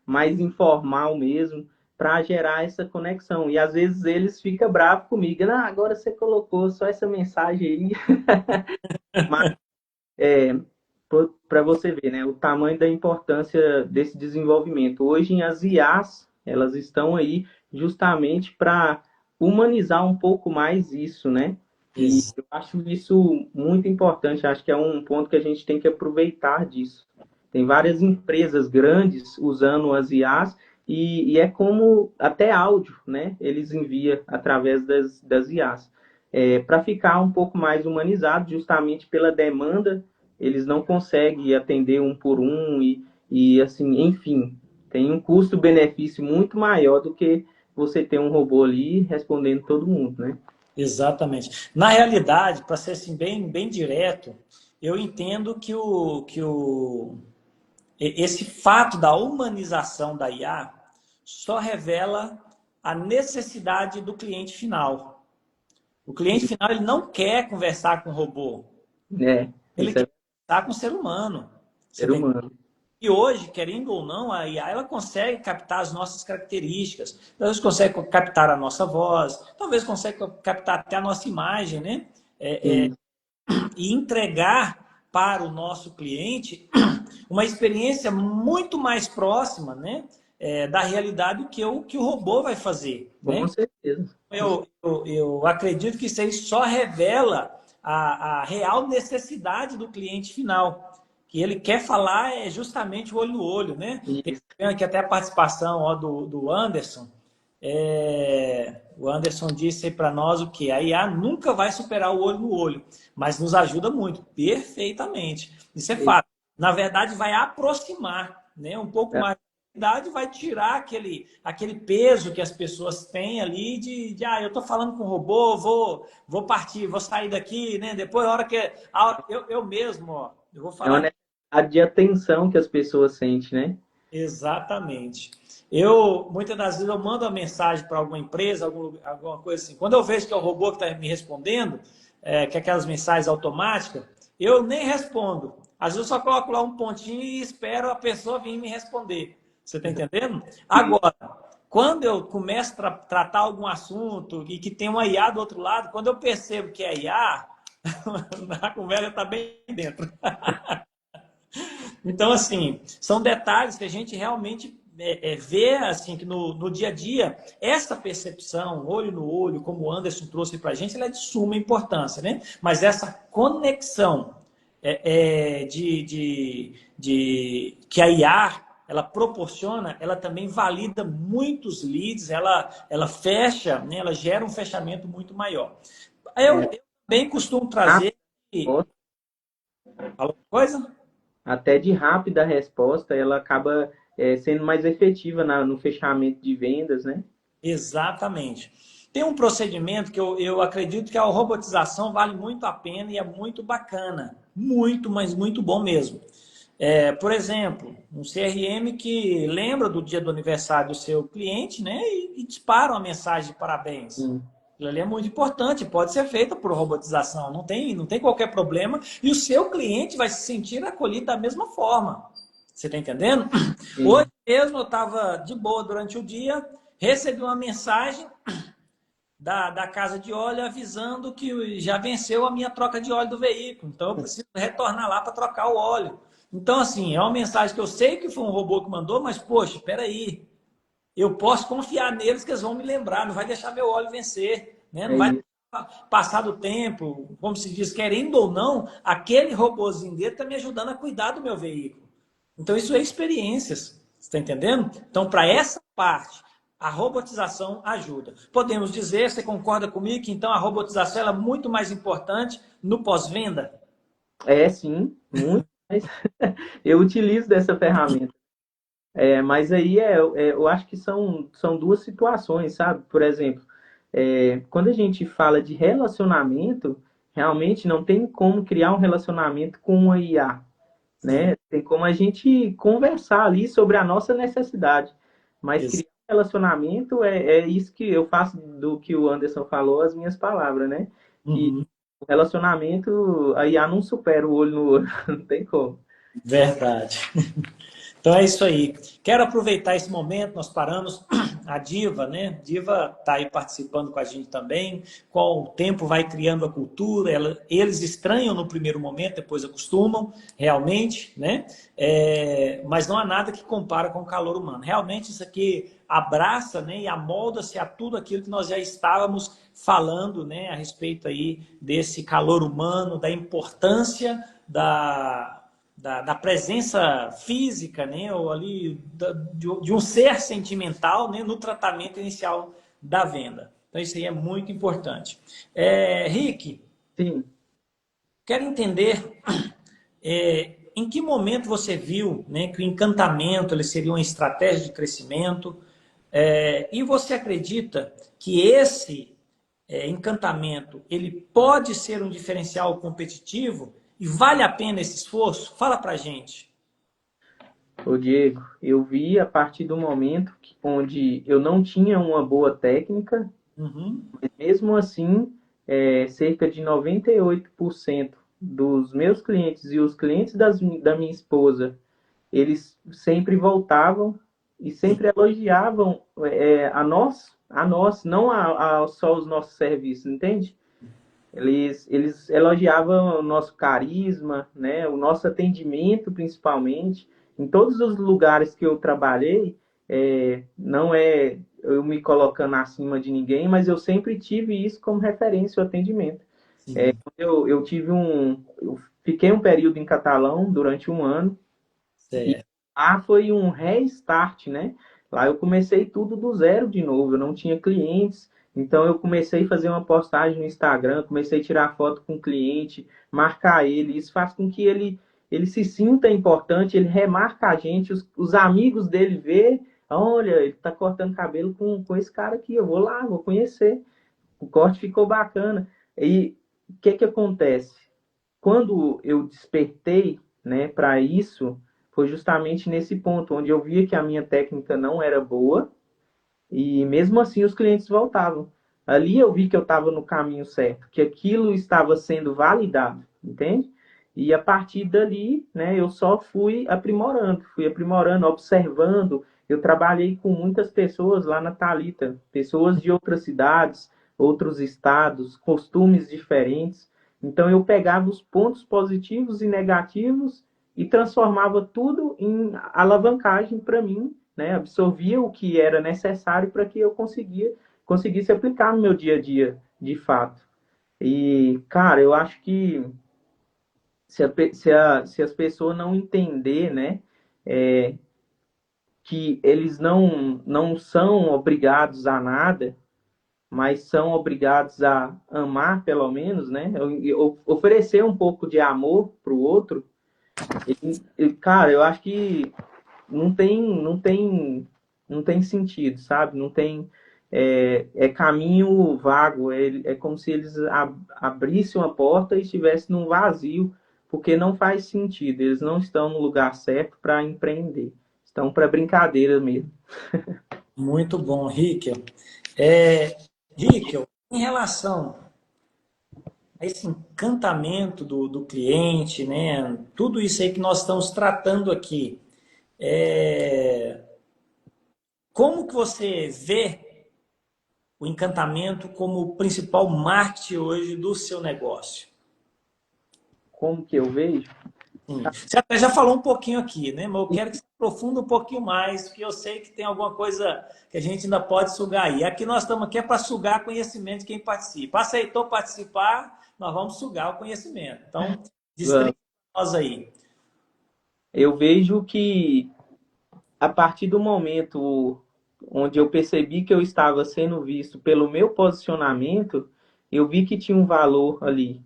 mais informal mesmo para gerar essa conexão. E às vezes eles ficam bravos comigo. Ah, agora você colocou só essa mensagem aí. Mas para você ver, né, o tamanho da importância desse desenvolvimento. Hoje, as IAs, elas estão aí justamente para humanizar um pouco mais isso, né? E Isso. eu acho isso muito importante, acho que é um ponto que a gente tem que aproveitar disso. Tem várias empresas grandes usando as IAs e é como até áudio, né? Eles enviam através das IAs. Para ficar um pouco mais humanizado, justamente pela demanda eles não conseguem atender um por um e assim, enfim. tem um custo-benefício muito maior do que você ter um robô ali respondendo todo mundo, né? Exatamente. Na realidade, para ser assim, bem direto, eu entendo esse fato da humanização da IA só revela a necessidade do cliente final. O cliente final ele não quer conversar com o robô, É, ele isso é quer conversar com o ser humano. Você ser tem... humano. E hoje, querendo ou não, a IA ela consegue captar as nossas características. Talvez consegue captar a nossa voz, talvez consegue captar até a nossa imagem, né? Sim. E entregar para o nosso cliente uma experiência muito mais próxima, né, da realidade que o robô vai fazer, Com né? certeza. Eu acredito que isso aí só revela a real necessidade do cliente final, que ele quer falar é justamente o olho no olho, né? Tem Isso. aqui até a participação ó, do Anderson. O Anderson disse aí para nós o que a IA nunca vai superar o olho no olho, mas nos ajuda muito, perfeitamente. Isso é fato. Na verdade, vai aproximar, né? Um pouco mais da idade, vai tirar aquele peso que as pessoas têm ali eu estou falando com o robô, vou partir, vou sair daqui, né? Depois, a hora que eu mesmo, ó, eu vou É uma falar. necessidade de atenção que as pessoas sentem, né? Exatamente. Muitas das vezes, eu mando uma mensagem para alguma empresa, alguma coisa assim. Quando eu vejo que é o robô que está me respondendo, que é aquelas mensagens automáticas, eu nem respondo. Às vezes, eu só coloco lá um pontinho e espero a pessoa vir me responder. Você está entendendo? Agora, quando eu começo a tratar algum assunto e que tem uma IA do outro lado, quando eu percebo que é IA, a conversa está bem dentro. Então, assim, são detalhes que a gente realmente vê, assim, que no dia a dia, essa percepção, olho no olho, como o Anderson trouxe para a gente, ela é de suma importância, né? Mas essa conexão que a IA ela proporciona, ela também valida muitos leads, ela fecha, né? Ela gera um fechamento muito maior. Eu também costumo trazer... Fala uma coisa? Até de rápida resposta, ela acaba sendo mais efetiva no fechamento de vendas, né? Exatamente. Tem um procedimento que eu acredito que a robotização vale muito a pena e é muito bacana. Muito, mas muito bom mesmo. Por exemplo, um CRM que lembra do dia do aniversário do seu cliente, né? E dispara uma mensagem de parabéns. Sim. Aquilo ali é muito importante, pode ser feito por robotização, não tem qualquer problema, e o seu cliente vai se sentir acolhido da mesma forma. Você está entendendo? Hoje Sim. mesmo eu estava de boa durante o dia, recebi uma mensagem da casa de óleo avisando que já venceu a minha troca de óleo do veículo. Então eu preciso retornar lá para trocar o óleo. Então, assim, é uma mensagem que eu sei que foi um robô que mandou, mas, poxa, espera aí. Eu posso confiar neles que eles vão me lembrar, não vai deixar meu óleo vencer, né? Não É vai isso. passar do tempo, como se diz, querendo ou não, aquele robôzinho dele está me ajudando a cuidar do meu veículo. Então, isso é experiências, você está entendendo? Então, para essa parte, a robotização ajuda. Podemos dizer, você concorda comigo, que então a robotização é muito mais importante no pós-venda? É sim, muito mais. Eu utilizo dessa ferramenta. Mas aí eu acho que são duas situações, sabe? Por exemplo, quando a gente fala de relacionamento, realmente não tem como criar um relacionamento com uma IA, Sim. né? Tem como a gente conversar ali sobre a nossa necessidade, mas criar um relacionamento é isso que eu faço do que o Anderson falou, as minhas palavras, né? Que Uhum. o relacionamento, a IA não supera o olho no olho, não tem como. Verdade. Então é isso aí. Quero aproveitar esse momento, nós paramos, a Diva, né? Diva está aí participando com a gente também. Com o tempo vai criando a cultura, eles estranham no primeiro momento, depois acostumam, realmente, né? Mas não há nada que compara com o calor humano. Realmente isso aqui abraça, né? E amolda-se a tudo aquilo que nós já estávamos falando, né? A respeito aí desse calor humano, da importância da presença física, né, ou ali de um ser sentimental, né, no tratamento inicial da venda. Então isso aí é muito importante. Rick, Sim. quero entender em que momento você viu, né, que o encantamento ele seria uma estratégia de crescimento? E você acredita que esse encantamento ele pode ser um diferencial competitivo e vale a pena esse esforço? Fala pra gente. Ô Diego, eu vi a partir do momento onde eu não tinha uma boa técnica, Uhum. mas mesmo assim, cerca de 98% dos meus clientes e os clientes da minha esposa, eles sempre voltavam e Sim. sempre elogiavam a nós, não só os nossos serviços, entende? Eles elogiavam o nosso carisma, né, o nosso atendimento, principalmente. Em todos os lugares que eu trabalhei, não é eu me colocando acima de ninguém, mas eu sempre tive isso como referência, o atendimento. Sim. Eu fiquei um período em Catalão durante um ano, e Certo. lá foi um restart, né? Lá eu comecei tudo do zero de novo, eu não tinha clientes, então eu comecei a fazer uma postagem no Instagram, comecei a tirar foto com o cliente, marcar ele, isso faz com que ele se sinta importante, ele remarca a gente, os amigos dele vê, olha, ele tá cortando cabelo com esse cara aqui, eu vou lá, vou conhecer. O corte ficou bacana. E o que acontece? Quando eu despertei, né, para isso, foi justamente nesse ponto onde eu via que a minha técnica não era boa e mesmo assim os clientes voltavam. Ali eu vi que eu estava no caminho certo, que aquilo estava sendo validado, entende? E a partir dali, né, eu só fui aprimorando, observando. Eu trabalhei com muitas pessoas lá na Thalita, pessoas de outras cidades, outros estados, costumes diferentes. Então eu pegava os pontos positivos e negativos e transformava tudo em alavancagem para mim, né? Absorvia o que era necessário para que eu conseguisse aplicar no meu dia a dia, de fato. E, cara, eu acho que se as pessoas não entender, né, é, que eles não são obrigados a nada, mas são obrigados a amar, pelo menos, né, oferecer um pouco de amor para o outro, cara, eu acho que não tem sentido, sabe? Não tem caminho vago. É como se eles abrissem uma porta e estivessem num vazio, porque não faz sentido. Eles não estão no lugar certo para empreender. Estão para brincadeira mesmo. Muito bom, Rick. Rick, em relação a esse encantamento do cliente, né? Tudo isso aí que nós estamos tratando aqui. É, como que você vê o encantamento como o principal marketing hoje do seu negócio? Como que eu vejo? Sim. Você até já falou um pouquinho aqui, né? Mas eu quero que você aprofunda um pouquinho mais, porque eu sei que tem alguma coisa que a gente ainda pode sugar aí. Aqui nós estamos aqui é para sugar conhecimento de quem participa. Aceitou participar, nós vamos sugar o conhecimento. Então, destrincha nós aí. Eu vejo que a partir do momento onde eu percebi que eu estava sendo visto pelo meu posicionamento, eu vi que tinha um valor ali.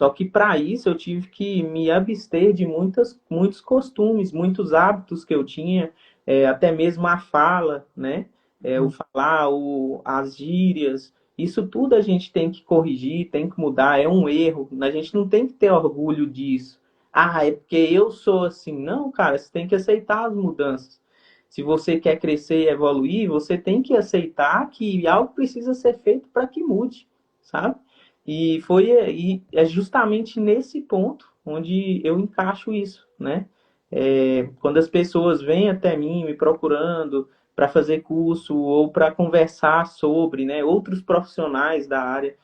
Só que para isso eu tive que me abster de muitos costumes, muitos hábitos que eu tinha, até mesmo a fala, né? O falar, as gírias, isso tudo a gente tem que corrigir, tem que mudar, é um erro. A gente não tem que ter orgulho disso. Ah, é porque eu sou assim. Não, cara, você tem que aceitar as mudanças. Se você quer crescer e evoluir, você tem que aceitar que algo precisa ser feito para que mude, sabe? E é justamente nesse ponto onde eu encaixo isso, né? Quando as pessoas vêm até mim me procurando para fazer curso ou para conversar sobre, né? Outros profissionais da área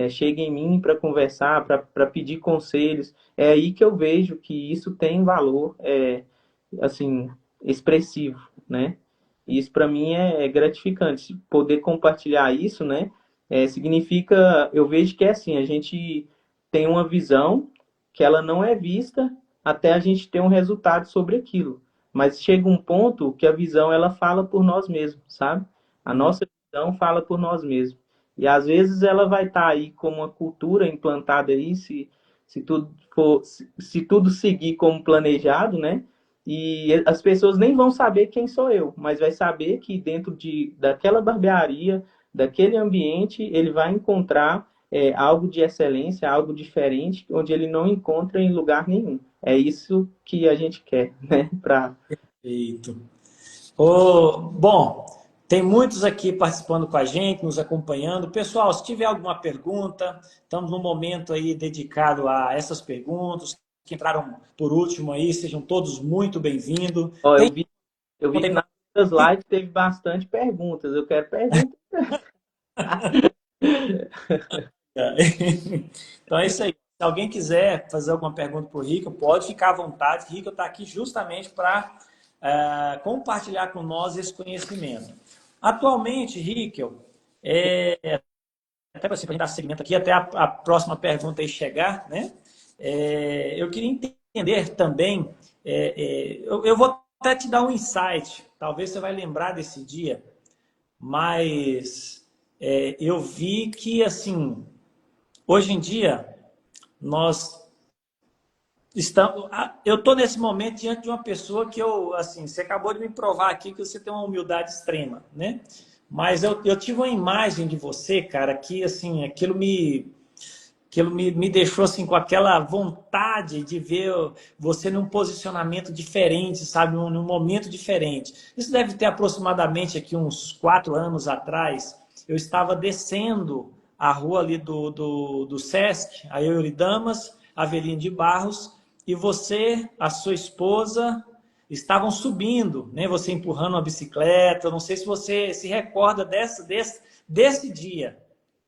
chegam em mim para conversar, para pedir conselhos. É aí que eu vejo que isso tem valor, assim, expressivo, né? E isso para mim é gratificante. Poder compartilhar isso, né? Significa, eu vejo que é assim, a gente tem uma visão que ela não é vista até a gente ter um resultado sobre aquilo. Mas chega um ponto que a visão ela fala por nós mesmos, sabe? A nossa visão fala por nós mesmos. E às vezes ela vai estar aí como uma cultura implantada aí, se tudo seguir como planejado, né? E as pessoas nem vão saber quem sou eu, mas vai saber que dentro daquela barbearia, daquele ambiente, ele vai encontrar algo de excelência, algo diferente, onde ele não encontra em lugar nenhum. É isso que a gente quer, né? Perfeito. Bom, tem muitos aqui participando com a gente, nos acompanhando. Pessoal, se tiver alguma pergunta, estamos num momento aí dedicado a essas perguntas. Que entraram por último aí, sejam todos muito bem-vindos. Ó, Tem eu vi pergunta que aí nas outras lives teve bastante perguntas. Eu quero perguntas. Então é isso aí. Se alguém quiser fazer alguma pergunta para o Rico, pode ficar à vontade. Rico está aqui justamente para compartilhar com nós esse conhecimento. Atualmente, Rico, até para a gente dar seguimento aqui, até a próxima pergunta aí chegar, né? Eu queria entender também, eu vou até te dar um insight, talvez você vai lembrar desse dia, mas eu vi que, assim, hoje em dia, nós estamos. Eu estou nesse momento diante de uma pessoa que assim, você acabou de me provar aqui que você tem uma humildade extrema, né? Mas eu tive uma imagem de você, cara, que assim, aquilo me deixou assim com aquela vontade de ver você num posicionamento diferente, sabe, num momento diferente. Isso deve ter aproximadamente aqui uns 4 anos atrás. Eu estava descendo a rua ali do Sesc, a Euridamas, Avelino de Barros, e você, a sua esposa, estavam subindo, né? Você empurrando uma bicicleta. Eu não sei se você se recorda desse dia.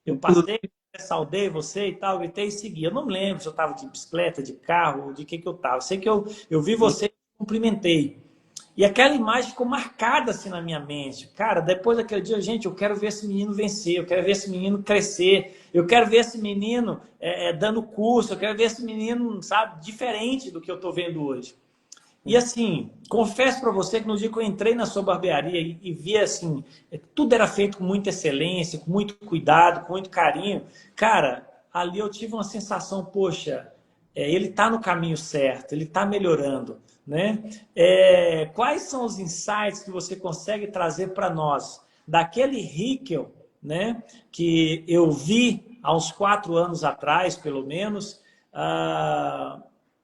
Eu passei, saudei você e tal, gritei e segui. Eu não lembro se eu estava de bicicleta, de carro, de que eu estava. Sei que eu vi você e cumprimentei. E aquela imagem ficou marcada assim na minha mente. Cara, depois daquele dia, gente, eu quero ver esse menino vencer, eu quero ver esse menino crescer, eu quero ver esse menino dando curso, eu quero ver esse menino, sabe, diferente do que eu estou vendo hoje. E assim, confesso para você que no dia que eu entrei na sua barbearia e vi assim, tudo era feito com muita excelência, com muito cuidado, com muito carinho. Cara, ali eu tive uma sensação, poxa, ele está no caminho certo, ele está melhorando, né? Quais são os insights que você consegue trazer para nós daquele Hickel, né? Que eu vi há uns 4 anos atrás, pelo menos.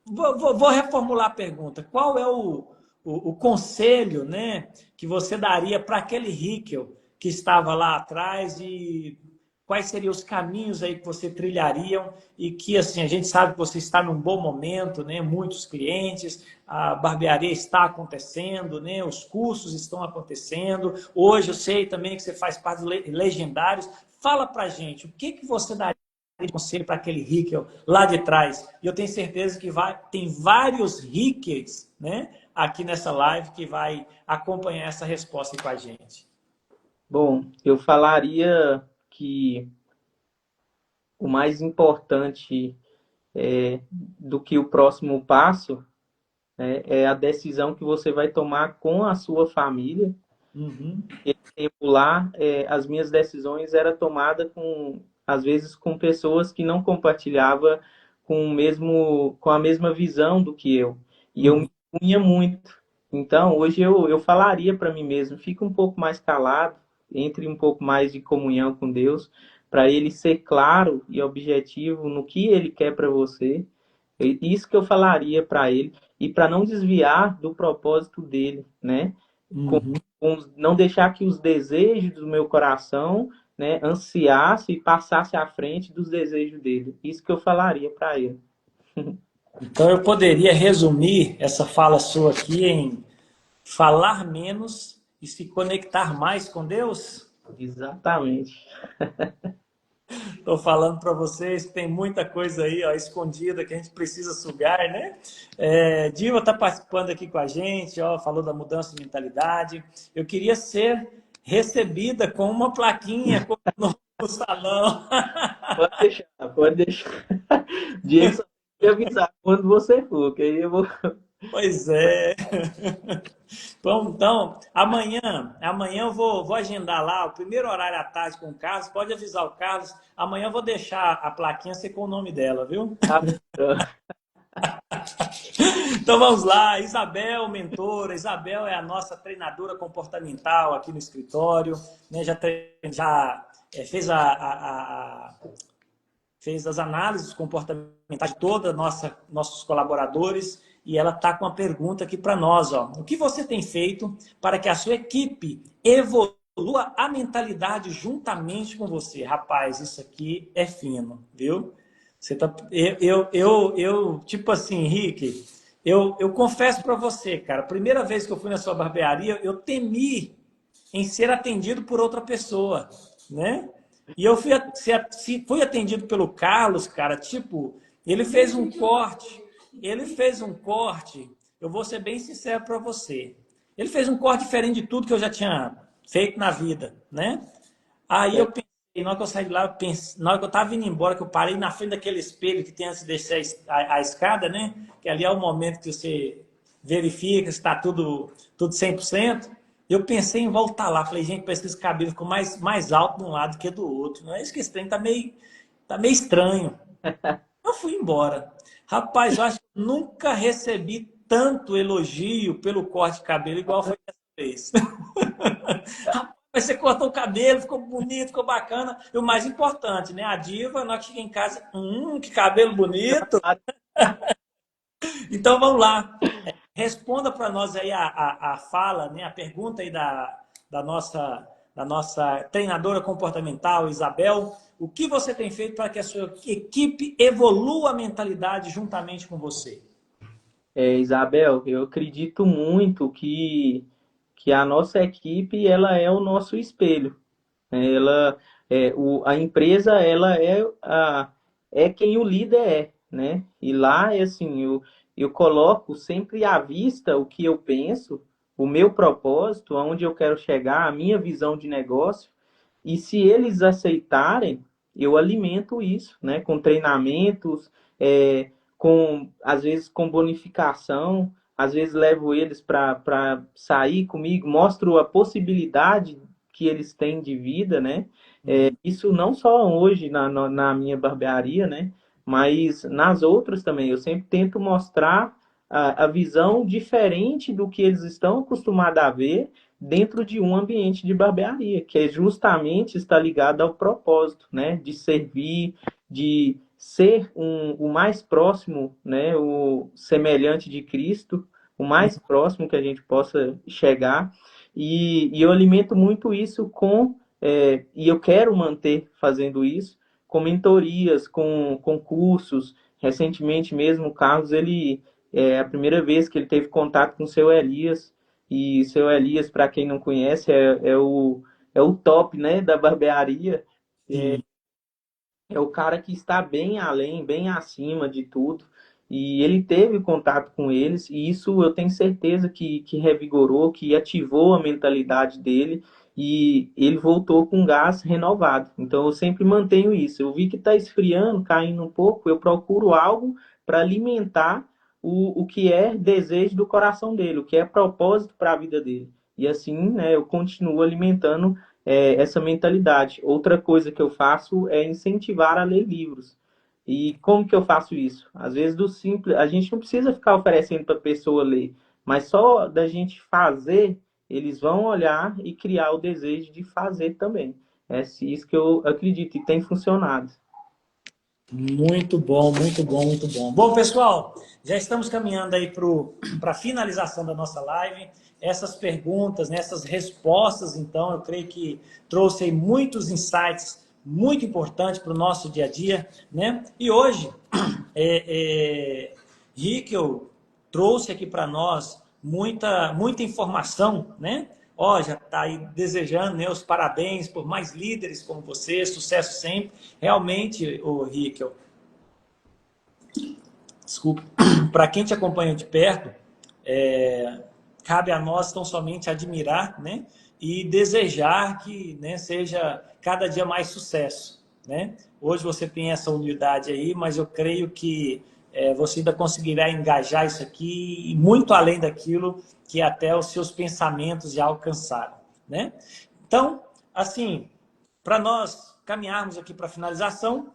Vou reformular a pergunta. Qual é o conselho, né, que você daria para aquele Hickel que estava lá atrás e quais seriam os caminhos aí que você trilhariam e que, assim, a gente sabe que você está num bom momento, né, muitos clientes, a barbearia está acontecendo, né, os cursos estão acontecendo. Hoje eu sei também que você faz parte dos legendários. Fala para a gente, o que você daria de conselho para aquele Hickel lá de trás. E eu tenho certeza que tem vários Hickels, né, aqui nessa live que vai acompanhar essa resposta com a gente. Bom, eu falaria que o mais importante do que o próximo passo é a decisão que você vai tomar com a sua família. Uhum. Esse tempo lá, as minhas decisões eram tomadas às vezes com pessoas que não compartilhavam com a mesma visão do que eu. E eu Uhum. me punha muito. Então, hoje eu falaria para mim mesmo, fica um pouco mais calado, entre um pouco mais de comunhão com Deus, para ele ser claro e objetivo no que ele quer para você. Isso que eu falaria para ele, e para não desviar do propósito dele, né? Uhum. Não deixar que os desejos do meu coração, né, ansiasse e passasse à frente dos desejos dele. Isso que eu falaria para ele. Então eu poderia resumir essa fala sua aqui em falar menos e se conectar mais com Deus? Exatamente. Estou falando para vocês que tem muita coisa aí, ó, escondida que a gente precisa sugar, né? Diva está participando aqui com a gente, ó, falou da mudança de mentalidade. Eu queria ser recebida com uma plaquinha no salão. Pode deixar, pode deixar. Diego só tem que avisar quando você for, que aí eu vou. Pois é. Bom, então, amanhã eu vou agendar lá o primeiro horário à tarde com o Carlos. Pode avisar o Carlos. Amanhã eu vou deixar a plaquinha ser com o nome dela, viu? Tá bom. Então vamos lá, Isabel, mentora. Isabel é a nossa treinadora comportamental aqui no escritório, né? Já fez fez as análises comportamentais de todos nossos colaboradores e ela está com uma pergunta aqui para nós. Ó. O que você tem feito para que a sua equipe evolua a mentalidade juntamente com você? Rapaz, isso aqui é fino, viu? Você tá, tipo assim, Henrique, eu confesso para você, cara, a primeira vez que eu fui na sua barbearia, eu temi em ser atendido por outra pessoa, né? E eu fui atendido pelo Carlos, cara, tipo, ele fez um corte, eu vou ser bem sincero para você, ele fez um corte diferente de tudo que eu já tinha feito na vida, né? Aí eu pensei, na hora que eu saí de lá, na hora que eu tava indo embora, que eu parei na frente daquele espelho que tem antes de descer a escada, né? Que ali é o momento que você verifica se está tudo 100%. Eu pensei em voltar lá. Falei, gente, parece que esse cabelo ficou mais alto de um lado que do outro. Não é isso que esse trem tá meio estranho. Eu fui embora. Rapaz, eu acho que eu nunca recebi tanto elogio pelo corte de cabelo igual foi dessa vez. Rapaz, você cortou o cabelo, ficou bonito, ficou bacana. E o mais importante, né? A diva, na hora que chega em casa, que cabelo bonito. Então vamos lá. Responda para nós aí a fala, né? A pergunta aí da nossa treinadora comportamental, Isabel. O que você tem feito para que a sua equipe evolua a mentalidade juntamente com você? Isabel, eu acredito muito que a nossa equipe ela é o nosso espelho. Né? A empresa ela é quem o líder é, né? E lá é assim, eu coloco sempre à vista o que eu penso, o meu propósito, aonde eu quero chegar, a minha visão de negócio. E se eles aceitarem, eu alimento isso, né? Com treinamentos, às vezes com bonificação, às vezes levo eles para sair comigo, mostro a possibilidade que eles têm de vida, né? Isso não só hoje na minha barbearia, né? Mas nas outras também. Eu sempre tento mostrar a visão diferente do que eles estão acostumados a ver dentro de um ambiente de barbearia, que é justamente está ligado ao propósito, né? De servir, de ser o mais próximo, né? O semelhante de Cristo, o mais próximo que a gente possa chegar. E eu alimento muito isso e eu quero manter fazendo isso, com mentorias, com cursos. Recentemente mesmo, o Carlos, é a primeira vez que ele teve contato com o seu Elias, e o seu Elias, para quem não conhece, é o top, né, da barbearia. Sim. É o cara que está bem além, bem acima de tudo. E ele teve contato com eles, e isso eu tenho certeza que revigorou, que ativou a mentalidade dele, e ele voltou com gás renovado. Então eu sempre mantenho isso. Eu vi que está esfriando, caindo um pouco, eu procuro algo para alimentar o que é desejo do coração dele, o que é propósito para a vida dele. E assim, né, eu continuo alimentando essa mentalidade. Outra coisa que eu faço é incentivar a ler livros. E como que eu faço isso? Às vezes do simples, a gente não precisa ficar oferecendo para a pessoa ler, mas só da gente fazer, eles vão olhar e criar o desejo de fazer também. É isso que eu acredito e tem funcionado. Muito bom, muito bom, muito bom. Bom, pessoal, já estamos caminhando aí para a finalização da nossa live. Essas perguntas, né, essas respostas, então, eu creio que trouxe aí muitos insights muito importantes para o nosso dia a dia, né? E hoje, Rickel trouxe aqui para nós muita informação, né? Ó, já está aí desejando, né, os parabéns por mais líderes como você, sucesso sempre. Realmente, o Rickel, desculpa, para quem te acompanha de perto, cabe a nós tão somente admirar, né, e desejar que, né, seja cada dia mais sucesso, né? Hoje você tem essa unidade aí, mas eu creio que você ainda conseguirá engajar isso aqui e muito além daquilo que até os seus pensamentos já alcançaram, né? Então, assim, para nós caminharmos aqui para a finalização,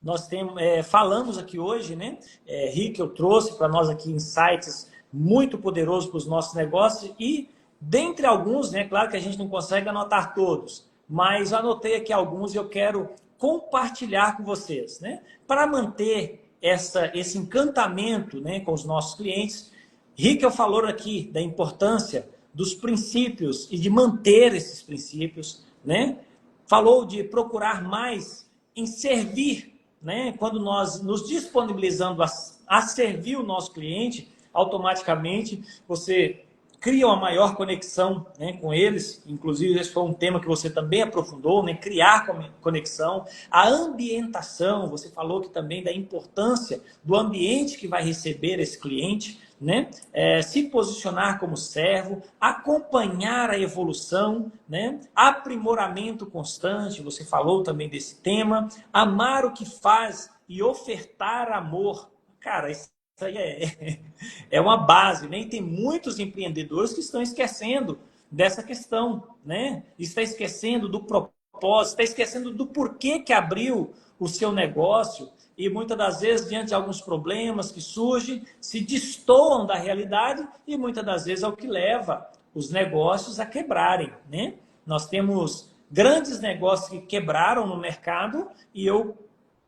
nós temos, falamos aqui hoje, né? Rick, eu trouxe para nós aqui insights muito poderosos para os nossos negócios e, dentre alguns, né? Claro que a gente não consegue anotar todos, mas eu anotei aqui alguns e eu quero compartilhar com vocês, né? Para manter esse encantamento, né, com os nossos clientes. Rick falou aqui da importância dos princípios e de manter esses princípios, né? Falou de procurar mais em servir, né? Quando nós nos disponibilizamos a servir o nosso cliente, automaticamente você cria uma maior conexão, né, com eles. Inclusive, esse foi um tema que você também aprofundou, né? Criar conexão. A ambientação, você falou que também da importância do ambiente que vai receber esse cliente, né? Se posicionar como servo, acompanhar a evolução, né? Aprimoramento constante, você falou também desse tema, amar o que faz e ofertar amor. Cara, isso aí é uma base, né? E tem muitos empreendedores que estão esquecendo dessa questão, né? Está esquecendo do propósito, está esquecendo do porquê que abriu o seu negócio e muitas das vezes, diante de alguns problemas que surgem, se destoam da realidade e muitas das vezes é o que leva os negócios a quebrarem, né? Nós temos grandes negócios que quebraram no mercado e eu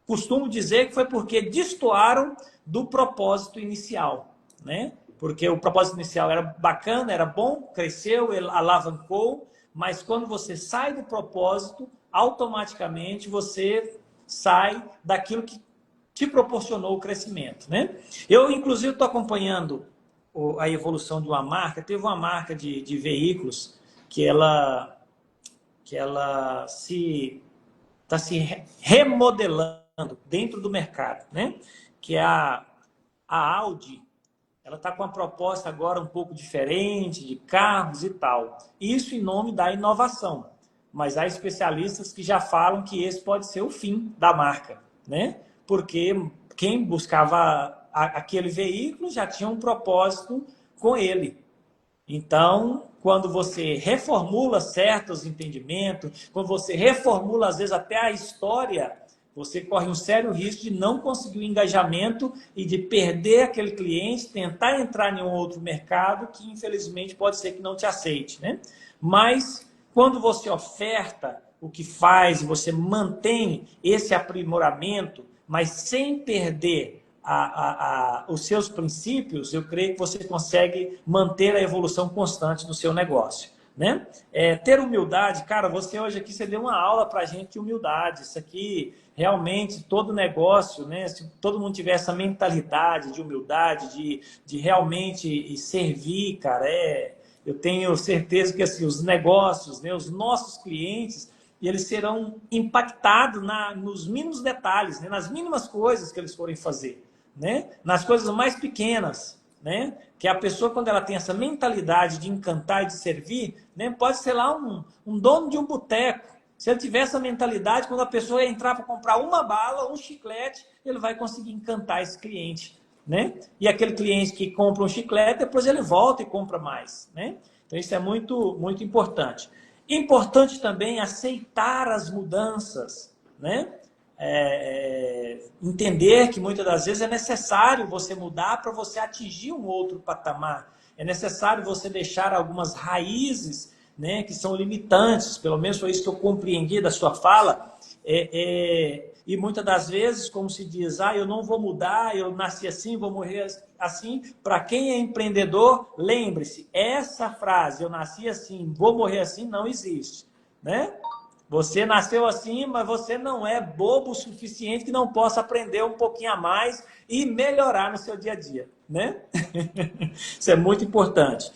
costumo dizer que foi porque destoaram do propósito inicial, né? Porque o propósito inicial era bacana, era bom, cresceu, ele alavancou, mas quando você sai do propósito, automaticamente você sai daquilo que te proporcionou o crescimento, né? Eu, inclusive, estou acompanhando a evolução de uma marca. Teve uma marca de veículos que ela está se remodelando dentro do mercado, né? Que é a Audi. Ela está com uma proposta agora um pouco diferente de carros e tal. Isso em nome da inovação. Mas há especialistas que já falam que esse pode ser o fim da marca, né? Porque quem buscava aquele veículo já tinha um propósito com ele. Então, quando você reformula certos entendimentos, quando você reformula, às vezes, até a história, você corre um sério risco de não conseguir o engajamento e de perder aquele cliente, tentar entrar em um outro mercado que, infelizmente, pode ser que não te aceite, né? Mas, quando você oferta o que faz, você mantém esse aprimoramento, mas sem perder os seus princípios, eu creio que você consegue manter a evolução constante do seu negócio, né? Ter humildade, cara, você hoje aqui, você deu uma aula para a gente de humildade. Isso aqui, realmente, todo negócio, né? Se todo mundo tiver essa mentalidade de humildade, de realmente servir, cara, eu tenho certeza que assim, os negócios, né, os nossos clientes, eles serão impactados nos mínimos detalhes, né, nas mínimas coisas que eles forem fazer, né, nas coisas mais pequenas, né, que a pessoa, quando ela tem essa mentalidade de encantar e de servir, né, pode ser lá um dono de um boteco. Se ele tiver essa mentalidade, quando a pessoa entrar para comprar uma bala, um chiclete, ele vai conseguir encantar esse cliente, né? E aquele cliente que compra um chiclete, depois ele volta e compra mais, né? Então isso é muito, muito importante. Importante também aceitar as mudanças, né? Entender que muitas das vezes é necessário você mudar para você atingir um outro patamar. É necessário você deixar algumas raízes, né, que são limitantes, pelo menos foi isso que eu compreendi da sua fala. E muitas das vezes, como se diz, eu não vou mudar, eu nasci assim, vou morrer assim. Para quem é empreendedor, lembre-se, essa frase, eu nasci assim, vou morrer assim, não existe, né? Você nasceu assim, mas você não é bobo o suficiente que não possa aprender um pouquinho a mais e melhorar no seu dia a dia, né? Isso é muito importante.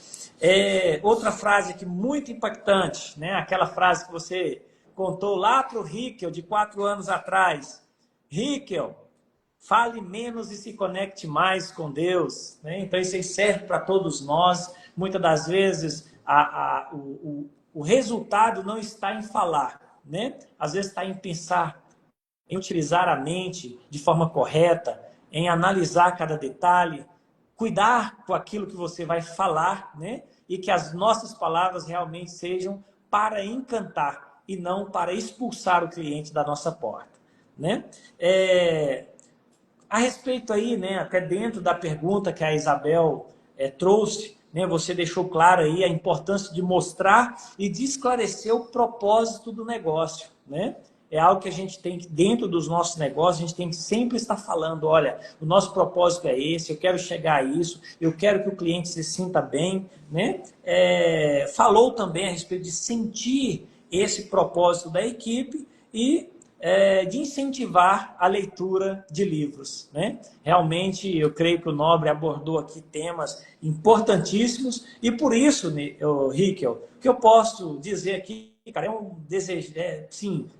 Outra frase aqui muito impactante, né? Aquela frase que você contou lá para o Rickel, de 4 anos atrás. Rickel, fale menos e se conecte mais com Deus, né? Então isso aí serve para todos nós. Muitas das vezes o resultado não está em falar, né? Às vezes está em pensar, em utilizar a mente de forma correta, em analisar cada detalhe, cuidar com aquilo que você vai falar, né? E que as nossas palavras realmente sejam para encantar e não para expulsar o cliente da nossa porta, né? A respeito aí, né, até dentro da pergunta que a Isabel trouxe, né, você deixou claro aí a importância de mostrar e de esclarecer o propósito do negócio, né? É algo que a gente tem que, dentro dos nossos negócios, a gente tem que sempre estar falando, olha, o nosso propósito é esse, eu quero chegar a isso, eu quero que o cliente se sinta bem, né? Falou também a respeito de sentir esse propósito da equipe e de incentivar a leitura de livros, né? Realmente, eu creio que o Nobre abordou aqui temas importantíssimos e por isso, Rickel, o que eu posso dizer aqui, cara, é um desejo, sim,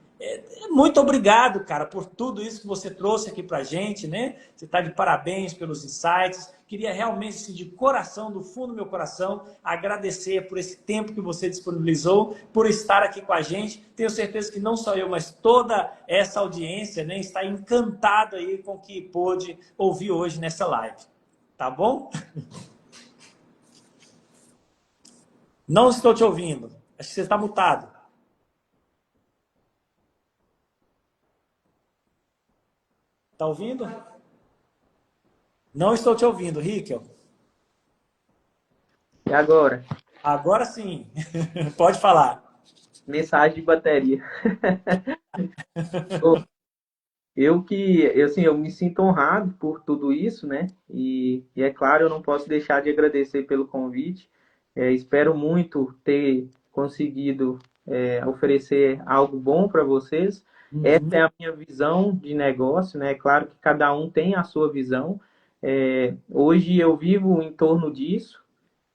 muito obrigado, cara, por tudo isso que você trouxe aqui pra gente, né? Você está de parabéns pelos insights. Queria realmente, assim, de coração, do fundo do meu coração, agradecer por esse tempo que você disponibilizou, por estar aqui com a gente. Tenho certeza que não só eu, mas toda essa audiência, né, está encantada aí com o que pôde ouvir hoje nessa live. Tá bom? Não estou te ouvindo. Acho que você está mutado. Tá ouvindo? Não estou te ouvindo, Rickel. E agora? Agora sim. Pode falar. Mensagem de bateria. Assim, eu me sinto honrado por tudo isso, né? E é claro, eu não posso deixar de agradecer pelo convite. Espero muito ter conseguido oferecer algo bom para vocês. Essa Uhum. é a minha visão de negócio, né? É claro que cada um tem a sua visão. Hoje eu vivo em torno disso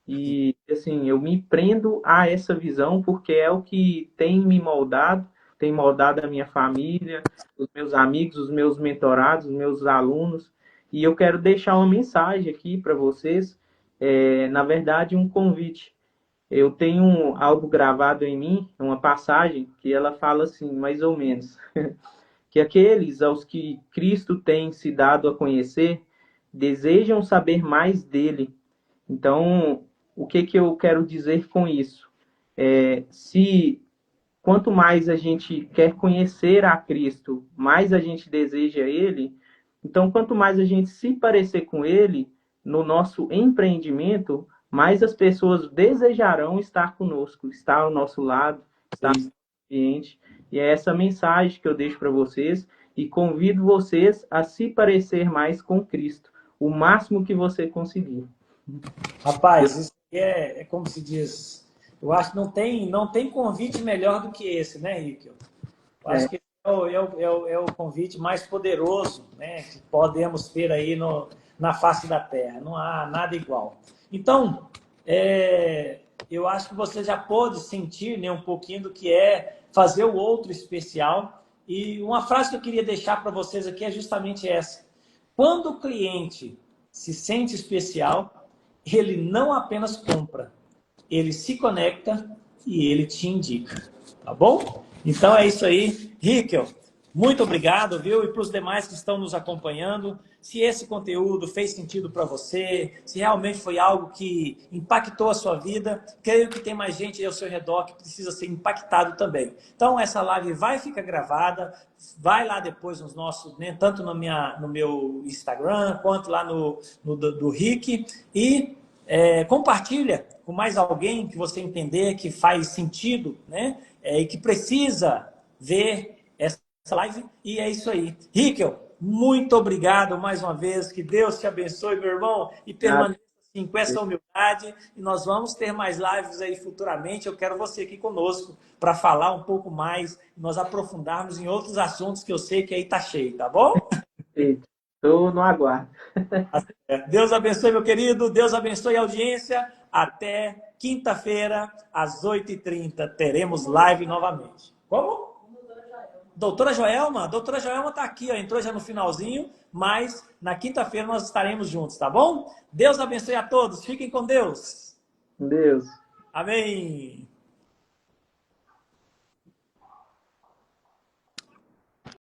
e, assim, eu me prendo a essa visão porque é o que tem me moldado, tem moldado a minha família, os meus amigos, os meus mentorados, os meus alunos. E eu quero deixar uma mensagem aqui para vocês, na verdade, um convite. Eu tenho algo gravado em mim, uma passagem, que ela fala assim, mais ou menos, que aqueles aos que Cristo tem se dado a conhecer desejam saber mais dele. Então, o que que eu quero dizer com isso? Se quanto mais a gente quer conhecer a Cristo, mais a gente deseja Ele, então quanto mais a gente se parecer com Ele no nosso empreendimento, mais as pessoas desejarão estar conosco, estar ao nosso lado, estar no ambiente. E é essa mensagem que eu deixo para vocês e convido vocês a se parecer mais com Cristo, o máximo que você conseguir. Rapaz, isso é como se diz. Eu acho que não tem convite melhor do que esse, né, Rick? Eu acho que é o convite mais poderoso, né, que podemos ter aí na face da Terra. Não há nada igual. Então, eu acho que você já pôde sentir, né, um pouquinho do que é fazer o outro especial. E uma frase que eu queria deixar para vocês aqui é justamente essa. Quando o cliente se sente especial, ele não apenas compra, ele se conecta e ele te indica, tá bom? Então é isso aí. Rickel, muito obrigado, viu? E para os demais que estão nos acompanhando, se esse conteúdo fez sentido para você, se realmente foi algo que impactou a sua vida, creio que tem mais gente aí ao seu redor que precisa ser impactado também. Então essa live vai ficar gravada, vai lá depois nos nossos, né, tanto no meu Instagram quanto lá do Rick e compartilha com mais alguém que você entender que faz sentido, né? E que precisa ver essa live. E é isso aí. Rickel, muito obrigado mais uma vez. Que Deus te abençoe, meu irmão. E permaneça assim, com essa humildade. E nós vamos ter mais lives aí futuramente. Eu quero você aqui conosco para falar um pouco mais, nós aprofundarmos em outros assuntos que eu sei que aí tá cheio, tá bom? Estou no aguardo. Deus abençoe, meu querido. Deus abençoe a audiência. Até quinta-feira, às 8h30, teremos live novamente. Como? Doutora Joelma? Doutora Joelma está aqui, ó, entrou já no finalzinho, mas na quinta-feira nós estaremos juntos, tá bom? Deus abençoe a todos. Fiquem com Deus. Deus. Amém.